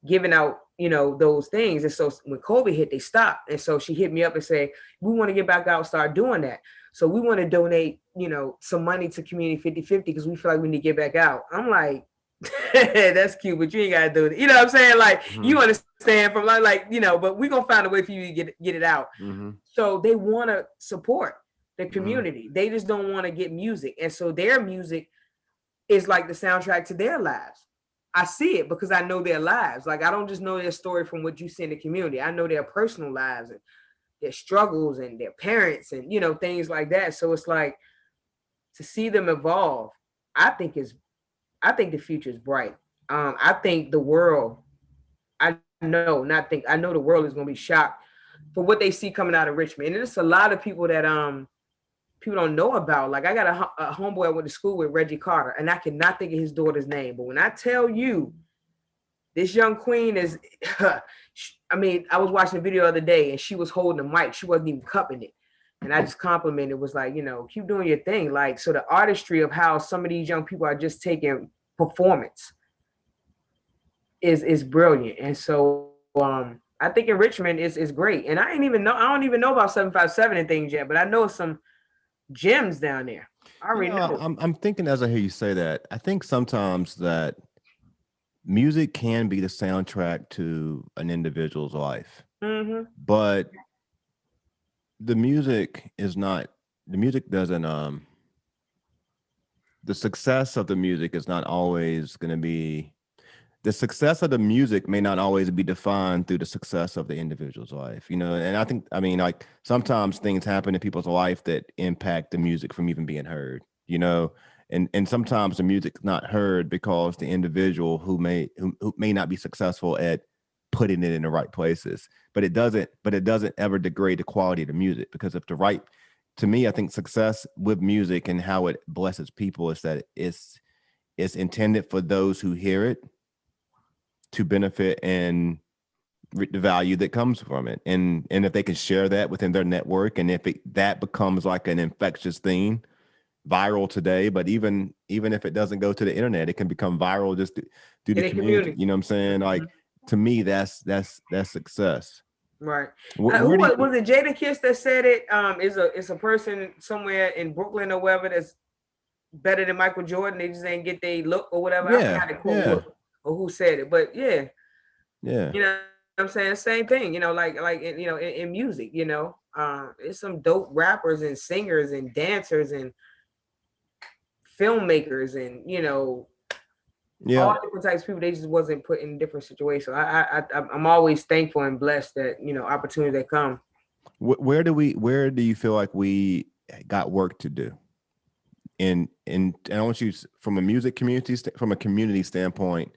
Speaker 3: giving out, you know, those things. And so when COVID hit, they stopped. And so she hit me up and said, we want to get back out and start doing that. So we want to donate, you know, some money to Community 50/50 because we feel like we need to get back out. I'm like, that's cute, but you ain't gotta do it. You know what I'm saying? Like, you understand from like, you know, but we're gonna find a way for you to get it out. So they want to support the community. They just don't want to get music. And so their music is like the soundtrack to their lives. I see it because I know their lives. Like, I don't just know their story from what you see in the community. I know their personal lives and their struggles and their parents and, you know, things like that. So it's like, to see them evolve, I think the future is bright. I think the world, I know the world is going to be shocked for what they see coming out of Richmond. And there's a lot of people that people don't know about. Like, I got a homeboy I went to school with, Reggie Carter, and I cannot think of his daughter's name. But when I tell you, this young queen is, I mean, I was watching a video the other day and she was holding a mic. She wasn't even cupping it. And I just complimented, was like, you know, keep doing your thing. Like, so the artistry of how some of these young people are just taking performance is brilliant. And so I think in Richmond is great. And I don't even know about 757 and things yet, but I know some gems down there. I already know.
Speaker 2: I'm thinking as I hear you say that, I think sometimes that music can be the soundtrack to an individual's life, but the music doesn't, the success of the music is not always going to be, the success of the music may not always be defined through the success of the individual's life, you know? And I mean, like, sometimes things happen in people's life that impact the music from even being heard, you know? And sometimes the music's not heard because the individual who may not be successful at putting it in the right places, but it doesn't ever degrade the quality of the music, because if to me, I think success with music and how it blesses people is that it's intended for those who hear it to benefit and the value that comes from it. And if they can share that within their network, and if that becomes like an infectious thing, viral today, but even if it doesn't go to the internet, it can become viral just through the community. You know what I'm saying? Like, to me, that's success.
Speaker 3: Right. Was it Jada Kiss that said it? It's a person somewhere in Brooklyn or wherever that's better than Michael Jordan. They just ain't get their look or whatever. I forgot the quote or who said it, but yeah. You know what I'm saying? Same thing. You know, like you know, in music. You know, it's some dope rappers and singers and dancers and filmmakers and, you know, all different types of people. They just wasn't put in different situations. I'm always thankful and blessed that, you know, opportunities that come.
Speaker 2: Where do you feel like we got work to do? And I want you, from a community standpoint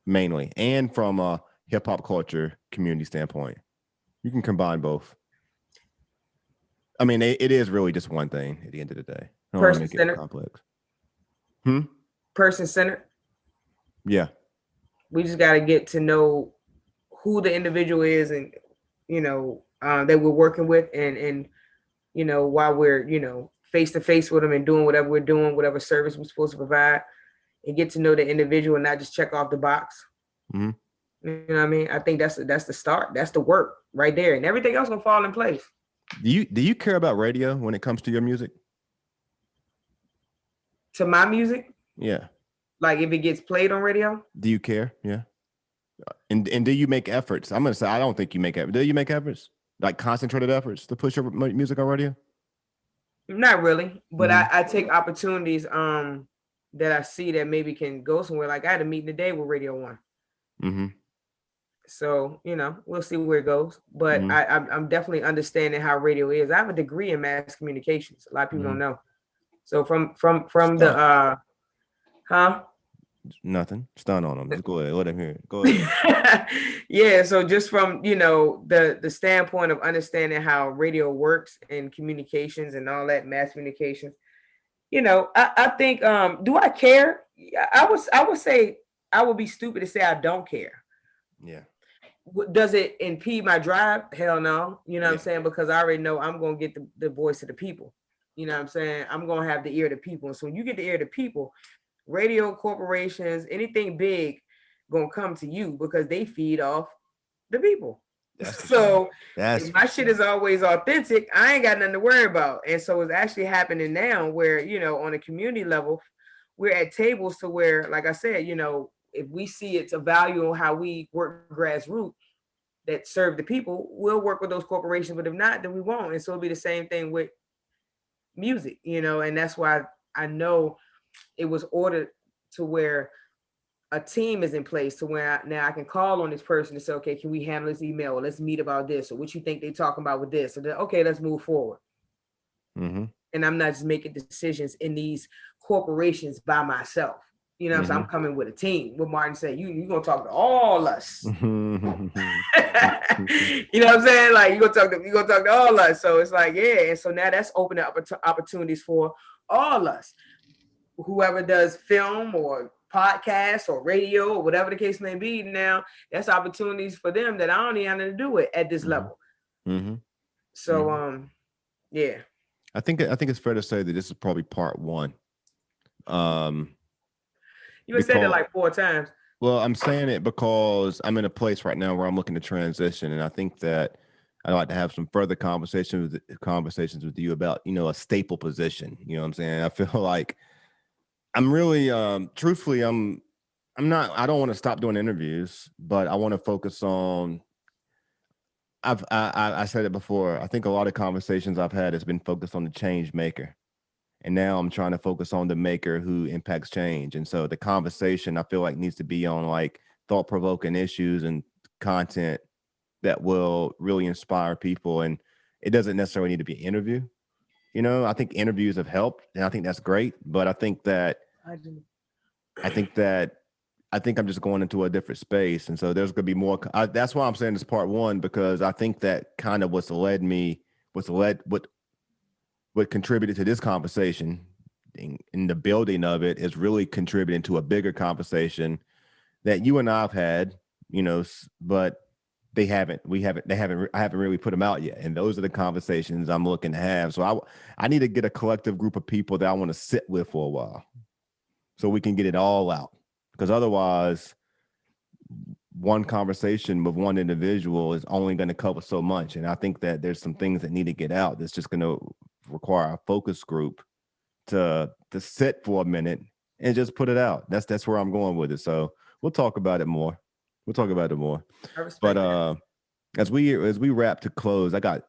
Speaker 2: mainly, and from a hip hop culture community standpoint. You can combine both. I mean, it is really just one thing at the end of the day. I don't want to make it complex.
Speaker 3: Person-centered.
Speaker 2: Yeah.
Speaker 3: We just got to get to know who the individual is, and, you know, that we're working with, and you know, while we're, you know, face to face with them and doing whatever we're doing, whatever service we're supposed to provide, and get to know the individual and not just check off the box. You know what I mean? I think that's the start. That's the work right there, and everything else gonna fall in place.
Speaker 2: Do you care about radio when it comes to your music?
Speaker 3: To my music?
Speaker 2: Yeah.
Speaker 3: Like, if it gets played on radio?
Speaker 2: Do you care? Yeah. And do you make efforts? I'm gonna say I don't think you make efforts. Do you make efforts? Like concentrated efforts to push your music on radio?
Speaker 3: Not really, but I take opportunities that I see that maybe can go somewhere. Like, I had a meeting today with Radio 1. So, you know, we'll see where it goes. But I'm definitely understanding how radio is. I have a degree in mass communications. A lot of people don't know. So from the
Speaker 2: Nothing. Stun on him. Just go ahead. Let him hear it. Go ahead.
Speaker 3: Yeah. So just from, the standpoint of understanding how radio works and communications and all that, mass communications, I think, do I care? I would say I would be stupid to say I don't care.
Speaker 2: Yeah.
Speaker 3: Does it impede my drive? Hell no. You know what I'm saying? Because I already know I'm going to get the voice of the people. You know what I'm saying? I'm going to have the ear of the people. So when you get the ear of the people, radio corporations, anything big going to come to you because they feed off the people. So if my shit is always authentic, I ain't got nothing to worry about. And so it's actually happening now where, on a community level, we're at tables to where, like I said, if we see it's a value on how we work grassroots that serve the people, we'll work with those corporations. But if not, then we won't. And so it'll be the same thing with music, and that's why I know it was ordered to where a team is in place to where now I can call on this person to say, okay, can we handle this email? Or let's meet about this, or what you think they talking about with this? And then, okay, let's move forward.
Speaker 2: Mm-hmm.
Speaker 3: And I'm not just making decisions in these corporations by myself. So I'm coming with a team. What Martin said, you gonna talk to all us. You know what I'm saying? Like you gonna talk to all us. So it's like, yeah. And so now that's opening up opportunities for all us. Whoever does film or podcast or radio or whatever the case may be, now that's opportunities for them that I don't even have to do it at this level.
Speaker 2: Mm-hmm.
Speaker 3: So yeah.
Speaker 2: I think it's fair to say that this is probably part one.
Speaker 3: You said that like 4 times.
Speaker 2: Well, I'm saying it because I'm in a place right now where I'm looking to transition, and I think that I'd like to have some further conversations with you about, a staple position. You know what I'm saying? I feel like I'm really, truthfully, I don't want to stop doing interviews, but I want to focus on. I said it before. I think a lot of conversations I've had has been focused on the change maker. And now I'm trying to focus on the maker who impacts change. And so the conversation I feel like needs to be on like thought-provoking issues and content that will really inspire people. And it doesn't necessarily need to be an interview. I think interviews have helped, and I think that's great. But I think I'm just going into a different space. And so there's going to be more. That's why I'm saying this part one, because I think that kind of what contributed to this conversation in the building of it is really contributing to a bigger conversation that you and I've had, but I haven't really put them out yet. And those are the conversations I'm looking to have. So I need to get a collective group of people that I want to sit with for a while so we can get it all out. Because otherwise, one conversation with one individual is only going to cover so much. And I think that there's some things that need to get out that's just going to require a focus group to sit for a minute and just put it out. That's where I'm going with it. So we'll talk about it more. But as we wrap to close, I got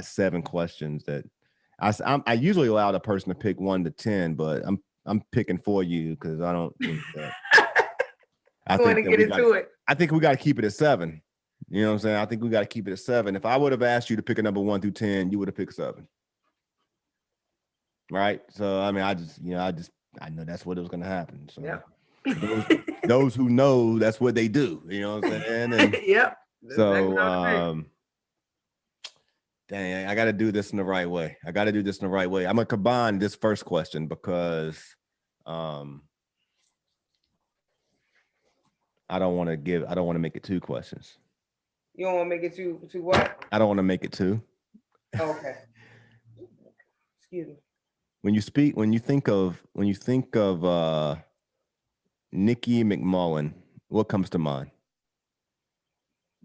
Speaker 2: 7 questions that I usually allow the person to pick 1 to 10, but I'm picking for you because I don't think that. I think we got to keep it at 7. You know what I'm saying? I think we got to keep it at 7. If I would have asked you to pick a number 1 through 10, you would have picked 7. Right? So, I mean, I know that's what was going to happen. So, yeah. those who know, that's what they do. You know what I'm saying? And
Speaker 3: yep.
Speaker 2: So, dang, I got to do this in the right way. I'm going to combine this first question because I don't want to make it 2 questions.
Speaker 3: You don't want to make it to what?
Speaker 2: I don't want to make it 2.
Speaker 3: Okay. Excuse me.
Speaker 2: When you think of Nikki McMullen, what comes to mind?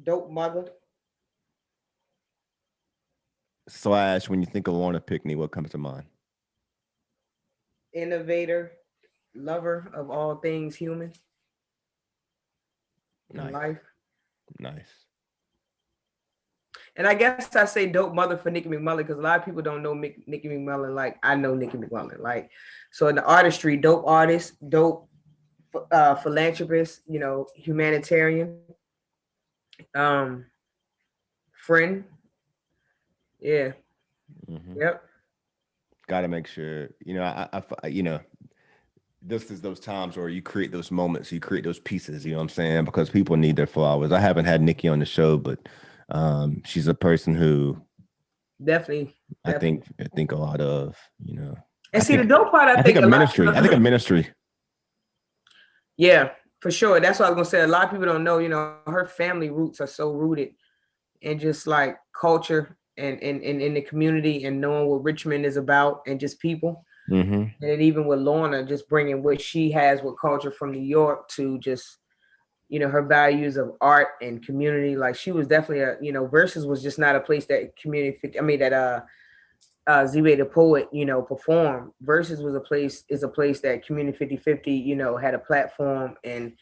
Speaker 3: Dope mother.
Speaker 2: / when you think of Lorna Pickney, what comes to mind?
Speaker 3: Innovator, lover of all things human.
Speaker 2: Nice.
Speaker 3: Life.
Speaker 2: Nice.
Speaker 3: And I guess I say dope mother for Nikki McMullen because a lot of people don't know Nikki McMullen like I know Nikki McMullen. Like, so in the artistry, dope artist, dope philanthropist, humanitarian, friend. Yeah.
Speaker 2: Mm-hmm.
Speaker 3: Yep.
Speaker 2: Got to make sure, this is those times where you create those moments, you create those pieces, you know what I'm saying? Because people need their flowers. I haven't had Nikki on the show, but she's a person who
Speaker 3: Definitely.
Speaker 2: I think a lot of, you know.
Speaker 3: And the dope part, I think
Speaker 2: a ministry. I think a ministry.
Speaker 3: Yeah, for sure. That's what I was gonna say. A lot of people don't know, you know, her family roots are so rooted in just like culture and in the community and knowing what Richmond is about and just people.
Speaker 2: Mm-hmm.
Speaker 3: And even with Lorna, just bringing what she has with culture from New York to just, you know, her values of art and community. Like she was definitely you know, Versus was just not a place that ZBey the poet, you know, performed. Versus is a place that Community 50/50, you know, had a platform and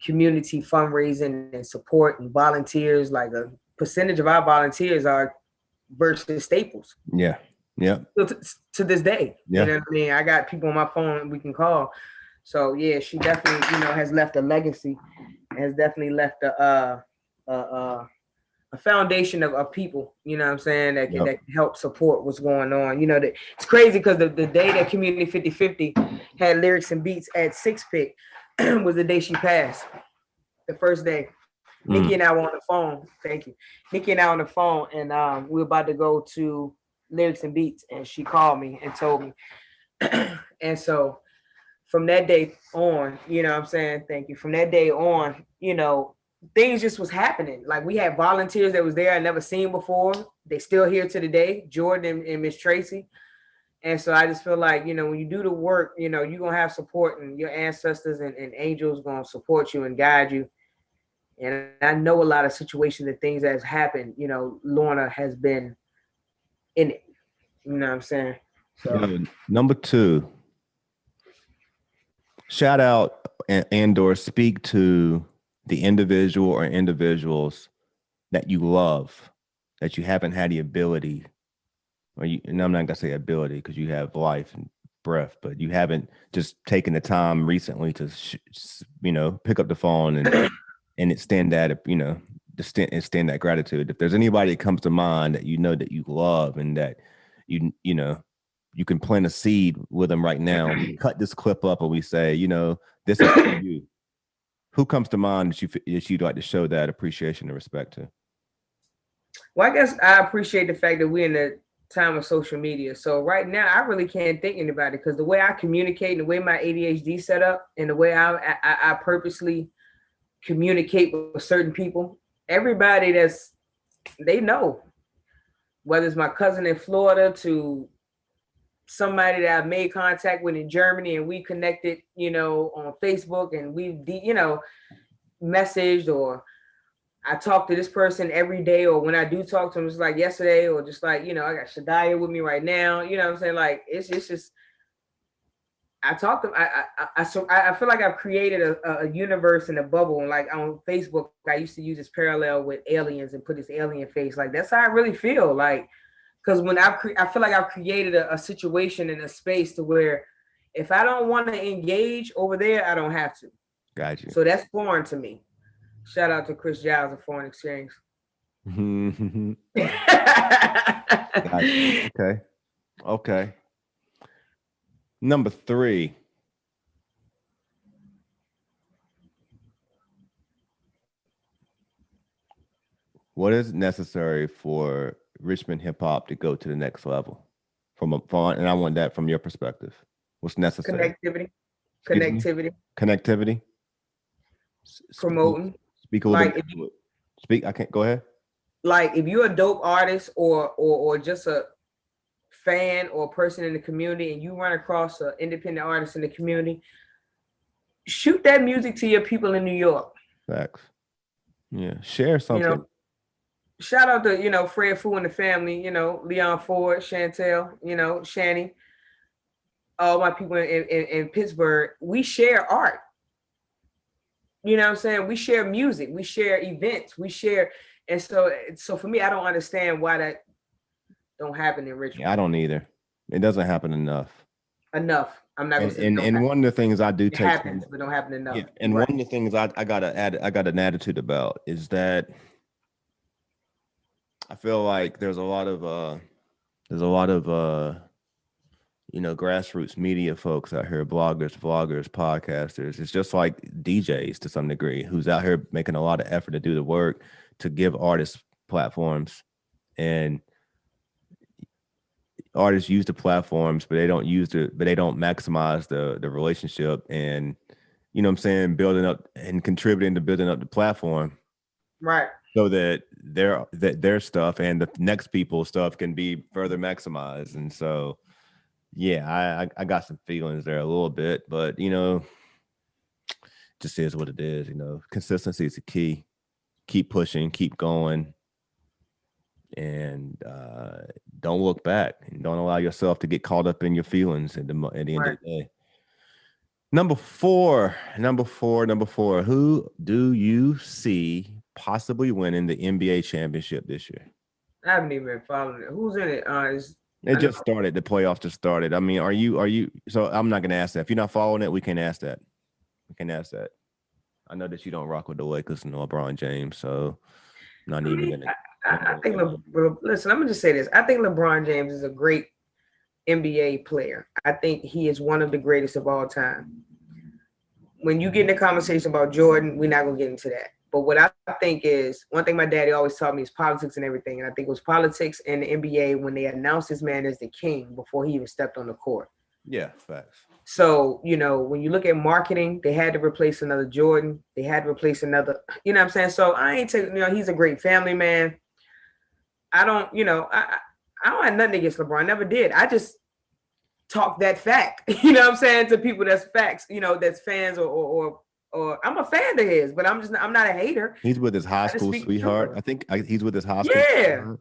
Speaker 3: community fundraising and support and volunteers. Like a percentage of our volunteers are Versus staples.
Speaker 2: Yeah. Yeah.
Speaker 3: To this day.
Speaker 2: Yeah.
Speaker 3: You know what I mean? I got people on my phone we can call. So yeah, she definitely, you know, has left a legacy, has definitely left a foundation of people, you know what I'm saying, that can help support what's going on. You know, that it's crazy because the day that Community 50/50 had lyrics and beats at Six Pick was the day she passed. The first day. Nikki and I were on the phone. Thank you. Nikki and I on the phone, and we were about to go to Lyrics and Beats, and she called me and told me. And so from that day on, you know what I'm saying? Thank you. From that day on, you know, things just was happening. Like we had volunteers that was there I never seen before. They still here to the day, Jordan and Miss Tracy. And so I just feel like, you know, when you do the work, you know, you're going to have support, and your ancestors and angels going to support you and guide you. And I know a lot of situations and things that has happened, you know, Lorna has been in it. You know what I'm saying? So
Speaker 2: number 2, shout out and or speak to the individual or individuals that you love, that you haven't had the ability, and I'm not gonna say ability because you have life and breath, but you haven't just taken the time recently to you know, pick up the phone and extend that, you know, extend that gratitude. If there's anybody that comes to mind that you know that you love and that you know you can plant a seed with them right now, we cut this clip up and we say, you know, this is for you. Who comes to mind that you'd like to show that appreciation and respect to?
Speaker 3: Well, I guess I appreciate the fact that we're in the time of social media. So right now, I really can't think anybody, because the way I communicate and the way my ADHD set up and the way I purposely communicate with certain people, everybody they know, whether it's my cousin in Florida to somebody that I've made contact with in Germany and we connected, you know, on Facebook, and we, you know, messaged, or I talk to this person every day, or when I do talk to them, it's like yesterday, or just like, you know, I got Shadiah with me right now. You know what I'm saying? Like, it's just, I talk to, I feel like I've created a universe in a bubble. And like on Facebook, I used to use this parallel with aliens and put this alien face. Like, that's how I really feel. Like, because when I feel like I've created a situation in a space to where if I don't want to engage over there, I don't have to.
Speaker 2: Got you.
Speaker 3: So that's foreign to me. Shout out to Chris Giles of Foreign Exchange.
Speaker 2: Okay. Okay. Number 3. What is necessary for Richmond hip hop to go to the next level? And I want that from your perspective. What's necessary? Connectivity.
Speaker 3: Promoting.
Speaker 2: Speak a little bit. Speak. I can't. Go ahead.
Speaker 3: Like, if you're a dope artist or just a fan or a person in the community, and you run across an independent artist in the community, shoot that music to your people in New York.
Speaker 2: Facts. Yeah. Share something.
Speaker 3: You know, shout out to, you know, Fred Fu and the family, you know, Leon Ford, Chantel, you know, Shani, all my people in Pittsburgh. We share art. You know what I'm saying? We share music, we share events, we share. And so for me, I don't understand why that don't happen in Richmond.
Speaker 2: Yeah, I don't either. It doesn't happen enough.
Speaker 3: I'm not gonna say
Speaker 2: and one of the things I do take
Speaker 3: happens, but don't happen enough.
Speaker 2: Yeah, and right. One of the things I got an attitude about is that I feel like there's a lot of grassroots media folks out here, bloggers, vloggers, podcasters. It's just like DJs to some degree, who's out here making a lot of effort to do the work to give artists platforms, and artists use the platforms, but they don't maximize the relationship, and what I'm saying, building up and contributing to building up the platform,
Speaker 3: right?
Speaker 2: So that their stuff and the next people's stuff can be further maximized. And so, yeah, I got some feelings there a little bit, but just is what it is. Consistency is the key. Keep pushing, keep going, and don't look back, and don't allow yourself to get caught up in your feelings at the end of the day. Number four. Who do you see possibly winning the NBA championship this year?
Speaker 3: I haven't even been following it. Who's in it?
Speaker 2: It just started. The playoffs just started. I mean, are you? So I'm not gonna ask that. If you're not following it, we can ask that. I know that you don't rock with the Lakers and LeBron James, so I'm not even gonna.
Speaker 3: I think. Listen, I'm gonna just say this. I think LeBron James is a great NBA player. I think he is one of the greatest of all time. When you get in a conversation about Jordan, we're not gonna get into that. But what I think is, one thing my daddy always taught me is politics and everything. And I think it was politics in the NBA when they announced this man as the king before he even stepped on the court.
Speaker 2: Yeah, facts.
Speaker 3: So, when you look at marketing, they had to replace another Jordan. They had to replace another, you know what I'm saying? So I ain't taking, he's a great family man. I don't, I don't have nothing against LeBron. Never did. I just talk that fact, you know what I'm saying, to people that's facts, that's fans or I'm a fan of his, but I'm not a hater.
Speaker 2: He's with his high school sweetheart. I think he's with his high school.
Speaker 3: Yeah.
Speaker 2: Sweetheart.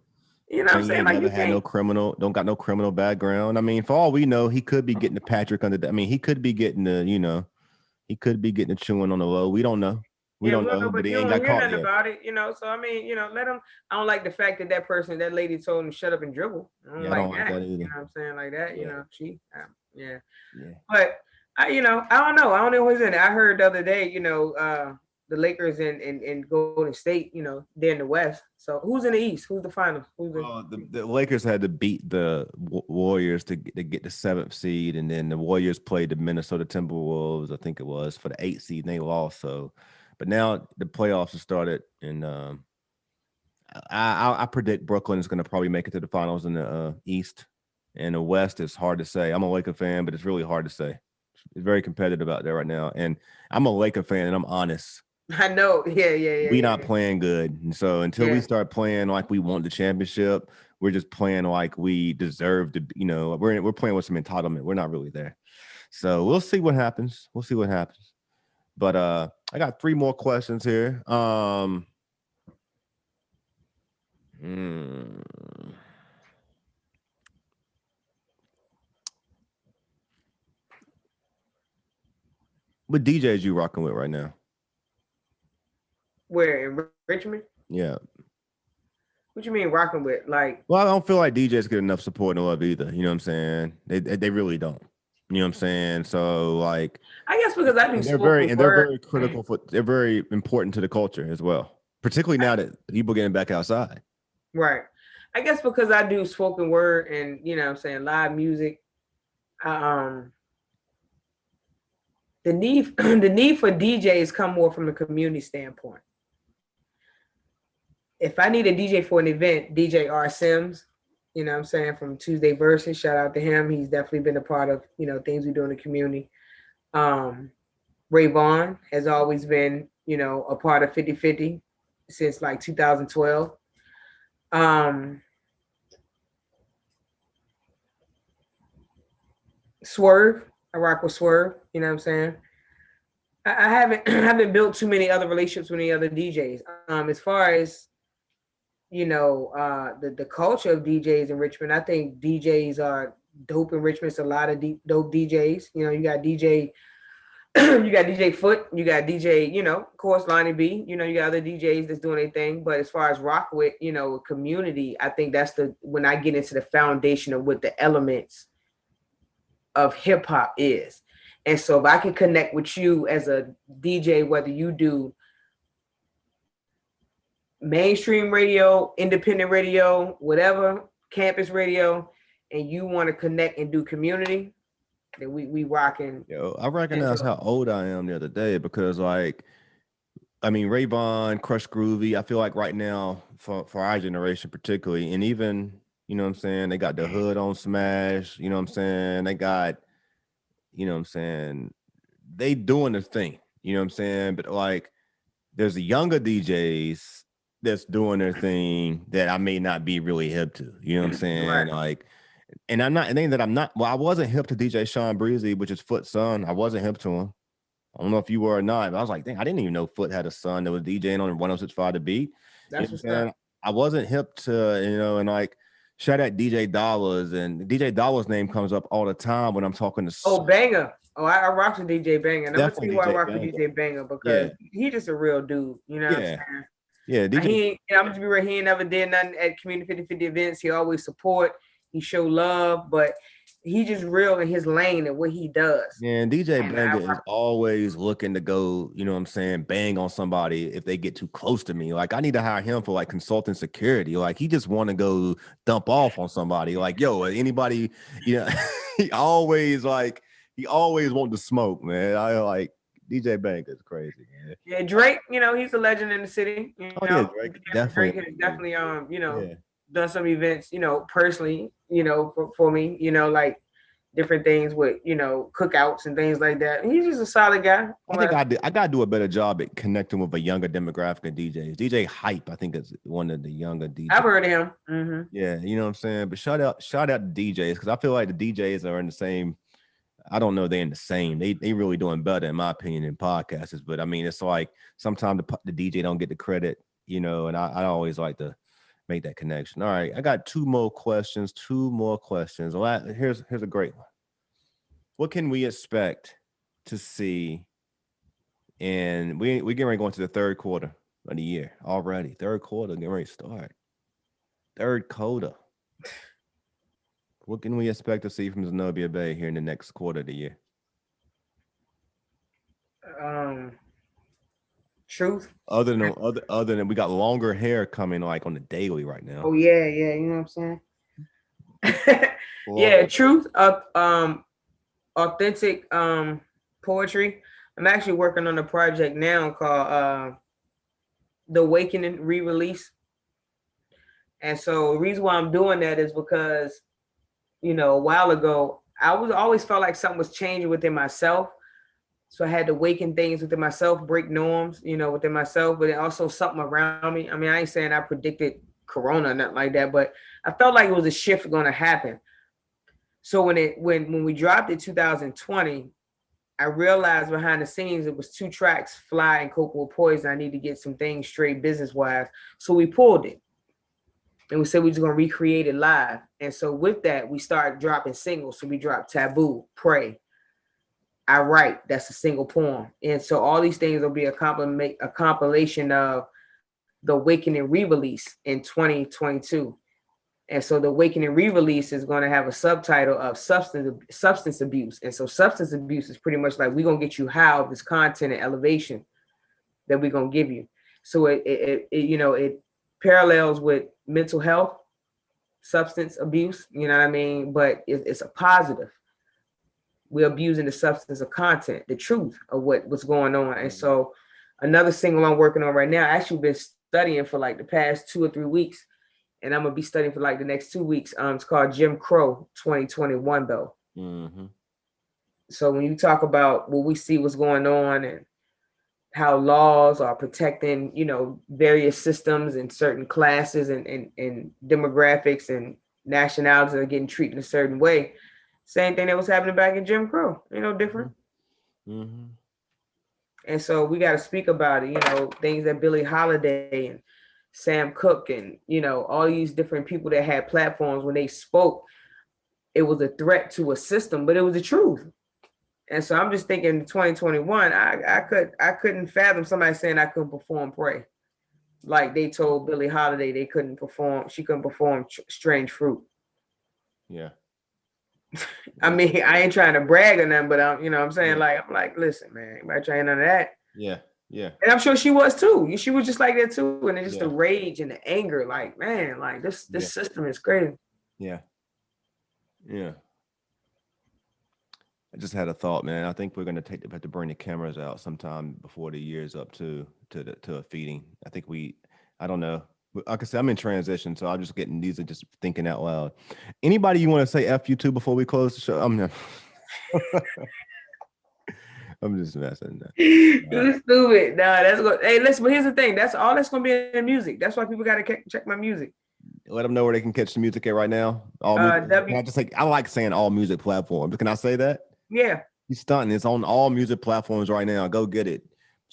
Speaker 3: You know what I'm saying?
Speaker 2: Like, never had don't got no criminal background. I mean, for all we know, he could be getting the Patrick under I mean, he could be getting the, he could be getting the chewing on the low. We don't know. We don't know, but he ain't got caught yet.
Speaker 3: About it, so I mean, let him. I don't like the fact that that lady told him shut up and dribble. I don't like that either. You know what I'm saying? Like that, yeah. But I don't know. I don't know who's in it. I heard the other day, the Lakers and Golden State, they're in the West. So who's in the East? Who's the finals?
Speaker 2: The Lakers had to beat the Warriors to get the 7th seed, and then the Warriors played the Minnesota Timberwolves, I think it was, for the 8th seed, and they lost. So, but now the playoffs have started, and I predict Brooklyn is going to probably make it to the finals in the East. And the West is hard to say. I'm a Laker fan, but it's really hard to say. It's very competitive out there right now, and I'm a Laker fan, and I'm honest.
Speaker 3: I know. Yeah.
Speaker 2: We not playing good. And so until we start playing like we want the championship, we're just playing like we deserve to, we're playing with some entitlement. We're not really there. So we'll see what happens. But I got 3 more questions here. What DJs you rocking with right now?
Speaker 3: Where, in Richmond?
Speaker 2: Yeah.
Speaker 3: What you mean rocking with? Like,
Speaker 2: well, I don't feel like DJs get enough support and love either. You know what I'm saying? They really don't. You know what I'm saying? So like,
Speaker 3: I guess because I do.
Speaker 2: They're very critical they're very important to the culture as well, particularly now that people getting back outside.
Speaker 3: Right. I guess because I do spoken word and live music. The need for DJs come more from the community standpoint. If I need a DJ for an event, DJ R. Sims, you know what I'm saying, from Tuesday Versus, shout out to him. He's definitely been a part of, things we do in the community. Ray Vaughn has always been, a part of 50/50 since like 2012. Swerve, I rock with Swerve, you know what I'm saying? I haven't built too many other relationships with any other DJs. As far as the culture of DJs in Richmond, I think DJs are dope in Richmond. It's a lot of dope DJs. You got DJ, you got DJ Foot, you got DJ, of course, Lonnie B. You got other DJs that's doing their thing. But as far as rock with, community, I think that's when I get into the foundation of what the elements of hip hop is. And so if I can connect with you as a DJ, whether you do mainstream radio, independent radio, whatever, campus radio, and you want to connect and do community, then we rocking.
Speaker 2: Yo, I recognize how old I am the other day because, like, I mean, Rayvon, Crush Groovy, I feel like right now, for our generation particularly, and even, you know what I'm saying, they got the hood on smash, you know what I'm saying, they got, you know what I'm saying, they doing their thing, you know what I'm saying, but like, there's the younger DJs that's doing their thing that I may not be really hip to, you know what I'm saying,
Speaker 3: Right.
Speaker 2: like, and I'm not, and that I'm not, well, I wasn't hip to DJ Sean Breezy, which is Foot's son. I wasn't hip to him. I don't know if you were or not, but I was like, dang, I didn't even know Foot had a son that was DJing on 106.5 The Beat.
Speaker 3: That's what's up.
Speaker 2: I wasn't hip to, you know, and like, shout out DJ Dollars, and DJ Dollars' name comes up all the time when I'm talking to.
Speaker 3: Oh, Banger. Oh, I rock with DJ Banger. And I'm gonna tell you why I rock with DJ Banger, because he's just a real dude. You know what I'm saying?
Speaker 2: Yeah, DJ.
Speaker 3: I'm just be real. He ain't never did nothing at Community 50/50 events. He always support. He show love, but he just real in his lane and what he does.
Speaker 2: Yeah, and DJ Banger is always looking to go, you know what I'm saying, bang on somebody if they get too close to me. Like, I need to hire him for like consulting security. Like, he just want to go dump off on somebody. Like, yo, anybody, you know, he always want to smoke, man. I like DJ Banger is crazy, man.
Speaker 3: Yeah, Drake, you know, he's a legend in the city. You know?
Speaker 2: Yeah, Drake definitely.
Speaker 3: Drake has definitely done some events, you know, personally, you know, for me, you know, like different things with, you know, cookouts and things like that. He's just a solid guy.
Speaker 2: I think I got to do a better job at connecting with a younger demographic of DJs. DJ Hype, I think, is one of the younger DJs.
Speaker 3: I've heard of him. Mm-hmm.
Speaker 2: Yeah, you know what I'm saying? But shout out to DJs, because I feel like the DJs are in the same, I don't know, they're in the same. They really doing better, in my opinion, in podcasts. But I mean, it's like sometimes the DJ don't get the credit, you know, and I always like to make that connection. All right, I got two more questions. Well, here's a great one. What can we expect to see? And we getting ready to go into the third quarter of the year already. Third quarter, getting ready to start. Third quarter. What can we expect to see from Zenobia Bay here in the next quarter of the year?
Speaker 3: Truth.
Speaker 2: Other than we got longer hair coming like on the daily right now.
Speaker 3: Oh yeah, you know what I'm saying? Yeah, truth. Authentic poetry. I'm actually working on a project now called The Awakening re-release. And so the reason why I'm doing that is because, you know, a while ago, I always felt like something was changing within myself. So I had to awaken things within myself, break norms, you know, within myself, but also something around me. I mean, I ain't saying I predicted Corona, nothing like that, but I felt like it was a shift going to happen. So when we dropped it 2020, I realized behind the scenes it was 2 tracks, Fly and Cocoa Poison. I need to get some things straight business-wise. So we pulled it. And we said we just going to recreate it live. And so with that, we started dropping singles. So we dropped Taboo, Pray, I Write. That's a single poem. And so all these things will be a compilation of the Awakening re-release in 2022. And so the Awakening re-release is going to have a subtitle of substance abuse. And so substance abuse is pretty much like, we're going to get you high of this content and elevation that we're going to give you. So it parallels with mental health, substance abuse, you know what I mean? But it's a positive. We're abusing the substance of content, the truth of what's going on. And so another single I'm working on right now, I actually been studying for like the past 2 or 3 weeks. And I'm going to be studying for like the next 2 weeks. It's called Jim Crow 2021 though.
Speaker 2: Mm-hmm. So
Speaker 3: when you talk about what we see what's going on and how laws are protecting, you know, various systems and certain classes and demographics and nationalities are getting treated a certain way. Same thing that was happening back in Jim Crow, you know, different.
Speaker 2: Mm-hmm.
Speaker 3: And so we got to speak about it, you know, things that Billie Holiday and Sam Cooke and, you know, all these different people that had platforms, when they spoke, it was a threat to a system, but it was the truth. And so I'm just thinking in 2021, I couldn't fathom somebody saying I couldn't perform Pray. Like they told Billie Holiday she couldn't perform Strange Fruit.
Speaker 2: Yeah.
Speaker 3: I mean, I ain't trying to brag or nothing, but I'm saying, I'm like, listen, man, anybody trying none of that?
Speaker 2: Yeah.
Speaker 3: And I'm sure she was too. She was just like that too. And it's just the rage and the anger, like, man, like this system is crazy.
Speaker 2: Yeah. Yeah. I just had a thought, man. I think we're gonna have to bring the cameras out sometime before the year's up to a feeding. I don't know. Like I said, I'm in transition, so I'm just getting these and just thinking out loud. Anybody you want to say F you to before we close the show? I'm just messing.
Speaker 3: You stupid. Nah, that's good. Hey, listen, but here's the thing. That's all that's gonna be in music. That's why people gotta check my music.
Speaker 2: Let them know where they can catch the music at right now. Can I just say I like saying all music platforms. Can I say that?
Speaker 3: Yeah.
Speaker 2: He's stunting. It's on all music platforms right now. Go get it.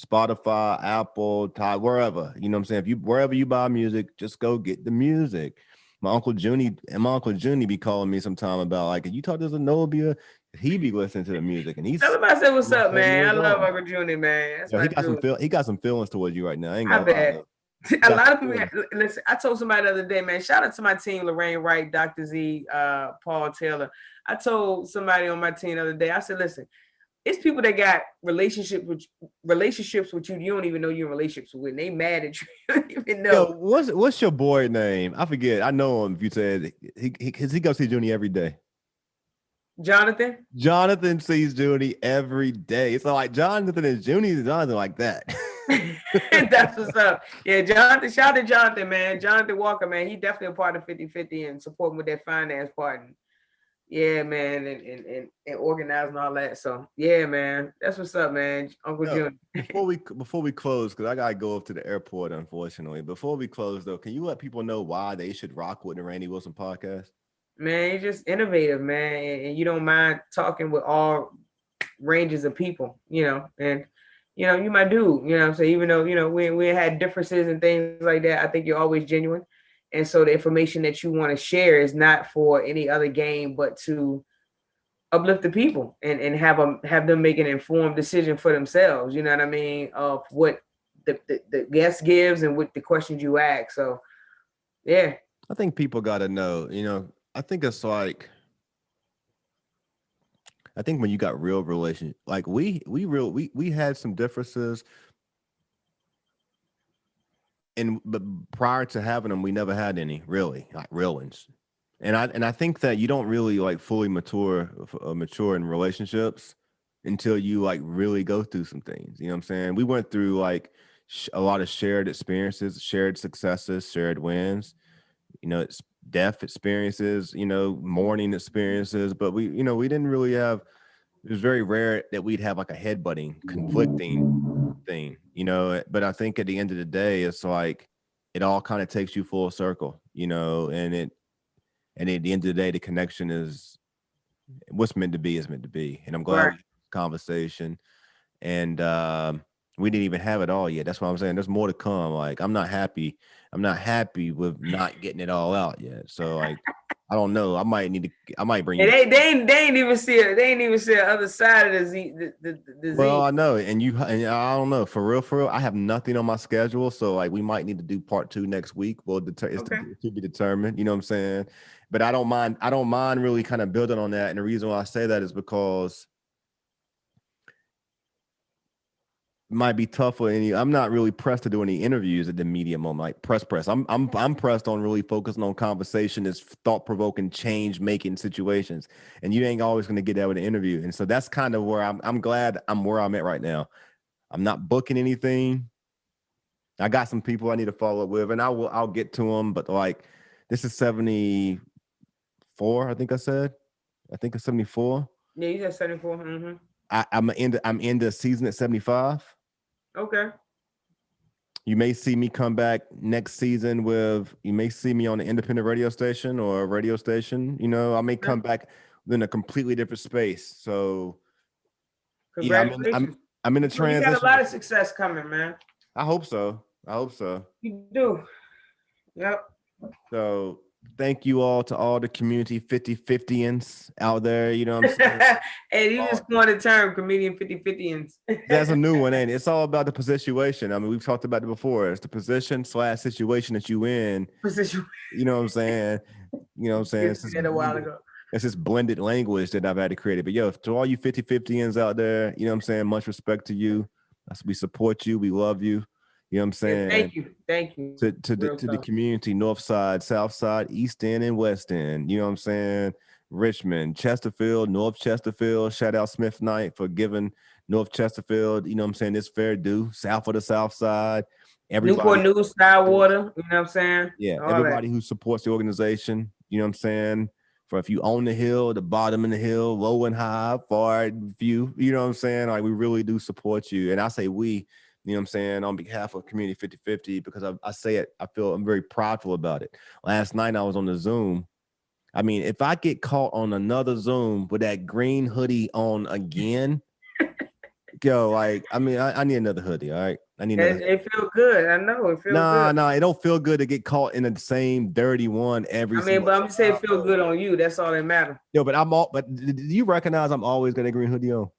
Speaker 2: Spotify, Apple, Tidal, wherever. You know what I'm saying? Wherever you buy music, just go get the music. My uncle Junie be calling me sometime about like, you talk to Zenobia, he be listening to the music, and he's
Speaker 3: tell him I said what's up, man. I love
Speaker 2: old.
Speaker 3: Uncle Junie, man. That's
Speaker 2: he got some feelings towards you right now. I ain't
Speaker 3: I
Speaker 2: gonna
Speaker 3: bet.
Speaker 2: lie.
Speaker 3: A lot of people listen. I told somebody the other day, man. Shout out to my team, Lorraine Wright, Dr. Z, Paul Taylor. I told somebody on my team the other day. I said, listen, it's people that got relationships with you. You don't even know you're in relationships with. And they mad at you. You don't even know.
Speaker 2: Yo, what's your boy name? I forget. I know him. If you said he goes see Junie every day.
Speaker 3: Jonathan.
Speaker 2: Jonathan sees Junie every day. It's like Jonathan and Junie. Jonathan like that.
Speaker 3: That's what's up. Yeah, Jonathan. Shout out to Jonathan, man. Jonathan Walker, man. He definitely a part of 50-50 and supporting with that finance part. And yeah, man, and organizing all that. So yeah, man, that's what's up, man. Uncle June.
Speaker 2: Before we close, because I gotta go up to the airport, unfortunately. Before we close, though, can you let people know why they should rock with the Randy Wilson podcast?
Speaker 3: Man, you're just innovative, man, and you don't mind talking with all ranges of people, and you my dude, I'm saying, even though we had differences and things like that, I think you're always genuine, and so the information that you want to share is not for any other gain, but to uplift the people and have them make an informed decision for themselves. You know what I mean? Of what the guest gives and what the questions you ask. So, yeah,
Speaker 2: I think people got to know. I think it's like, I think when you got real relation, like we had some differences, but prior to having them, we never had any really like real ones. And I think that you don't really like fully mature in relationships until you like really go through some things. You know what I'm saying? We went through like a lot of shared experiences, shared successes, shared wins. It's death experiences, mourning experiences, but we didn't really have. It was very rare that we'd have like a headbutting, conflicting thing, But I think at the end of the day, it's like it all kind of takes you full circle, and at the end of the day, the connection is what's meant to be is meant to be. And I'm glad we had this conversation. And we didn't even have it all yet. That's what I'm saying. There's more to come. Like I'm not happy with not getting it all out yet. So like I don't know. I might bring you.
Speaker 3: They ain't even see it. They ain't even see the other side of the Z.
Speaker 2: Well, I know, and I don't know. For real, I have nothing on my schedule, so like we might need to do part 2 next week. Well, to be determined. You know what I'm saying? But I don't mind. I don't mind really kind of building on that. And the reason why I say that is because it might be tough for any. I'm not really pressed to do any interviews at the media moment, like press. I'm pressed on really focusing on conversation, is thought-provoking, change-making situations, and you ain't always going to get that with an interview. And so that's kind of where I'm glad I'm where I'm at right now. I'm not booking anything. I got some people I need to follow up with, and I'll get to them. But like, this is 74. I think it's 74.
Speaker 3: Yeah, you said 74. Mm-hmm.
Speaker 2: I'm in the season at 75.
Speaker 3: Okay.
Speaker 2: You may see me come back next season you may see me on an independent radio station or a radio station. I may come back in a completely different space. So
Speaker 3: congratulations.
Speaker 2: I'm in a transition.
Speaker 3: You got a lot of success coming, man.
Speaker 2: I hope so.
Speaker 3: You do. Yep.
Speaker 2: So thank you all to all the community 50-50ians out there. You know what I'm saying?
Speaker 3: Hey, you just coined the term comedian 50-50ians.
Speaker 2: That's a new one, ain't it? It's all about the position. I mean, we've talked about it before. It's the position/situation that you in.
Speaker 3: Position.
Speaker 2: You know what I'm saying? It's
Speaker 3: a while ago.
Speaker 2: It's this blended language that I've had to create it. But yo, to all you 50-50ians out there, you know what I'm saying? Much respect to you. We support you. We love you. You know what I'm saying?
Speaker 3: Yeah, thank you.
Speaker 2: To the community, North Side, South Side, East End, and West End. You know what I'm saying? Richmond, Chesterfield, North Chesterfield. Shout out Smith Knight for giving North Chesterfield, you know what I'm saying, it's fair due. South of the South Side.
Speaker 3: Newport News, Stillwater, you know what I'm saying?
Speaker 2: Yeah,
Speaker 3: All
Speaker 2: everybody who supports the organization, you know what I'm saying? For if you own the hill, the bottom of the hill, low and high, far view, you know what I'm saying? Like, we really do support you. And I say we, you know what I'm saying, on behalf of Community 50/50, because I say it, I'm very prideful about it. Last night I was on the Zoom. I mean, if I get caught on another Zoom with that green hoodie on again, yo, like, I mean, I need another hoodie, all right? I need another.
Speaker 3: It feels good. I know it feels good.
Speaker 2: Nah, it don't feel good to get caught in the same dirty one every.
Speaker 3: I mean, but I'm just saying it feels good on you. That's all that matters.
Speaker 2: Yo, but do you recognize I'm always got a green hoodie on?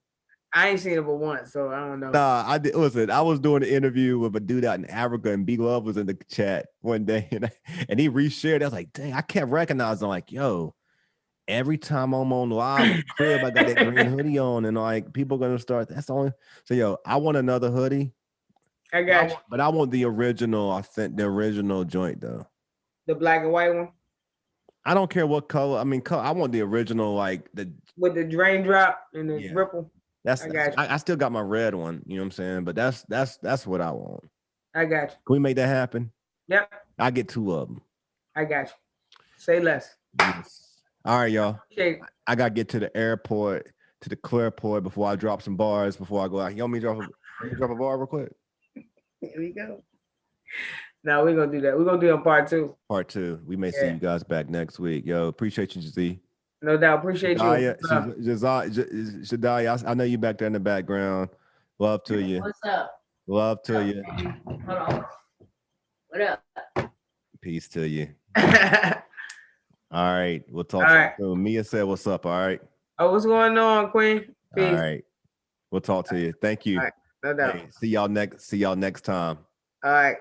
Speaker 3: I ain't seen it but once, so I don't know.
Speaker 2: Nah, I did. Listen, I was doing an interview with a dude out in Africa, and B Love was in the chat one day, and he reshared. I was like, dang, I can't recognize. I'm like, yo, every time I'm on live at the crib, I got that green hoodie on, and like people are gonna start. That's the only. So yo, I want another hoodie.
Speaker 3: I got you.
Speaker 2: But I want the original, the original joint though.
Speaker 3: The black and white one.
Speaker 2: I don't care what color. I mean, I want the original, like the
Speaker 3: with the drain drop and the ripple.
Speaker 2: I still got my red one. You know what I'm saying? But that's what I want.
Speaker 3: I got you.
Speaker 2: Can we make that happen?
Speaker 3: Yep.
Speaker 2: I get 2 of them.
Speaker 3: I got you. Say less.
Speaker 2: Yes. All right, y'all.
Speaker 3: Okay.
Speaker 2: I gotta get to the airport, to the Clearport before I drop some bars. Before I go out, you want me to drop a bar real quick?
Speaker 3: Here we go. No, we're gonna do that. We're gonna do it on part 2.
Speaker 2: Part 2. We may see you guys back next week. Yo, appreciate you, Z.
Speaker 3: No doubt. Appreciate you.
Speaker 2: Shadiah, I know you back there in the background. Love to you.
Speaker 4: What's up?
Speaker 2: Love to you.
Speaker 4: Hold on. What up?
Speaker 2: Peace to you. All right. We'll talk to you soon. Mia said, what's up? All right.
Speaker 3: Oh, what's going on, Queen?
Speaker 2: Peace. All right. We'll talk to you. Thank you.
Speaker 3: All right. No doubt.
Speaker 2: Hey, see y'all next time.
Speaker 3: All right.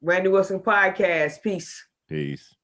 Speaker 3: Randy Wilson Podcast. Peace.
Speaker 2: Peace.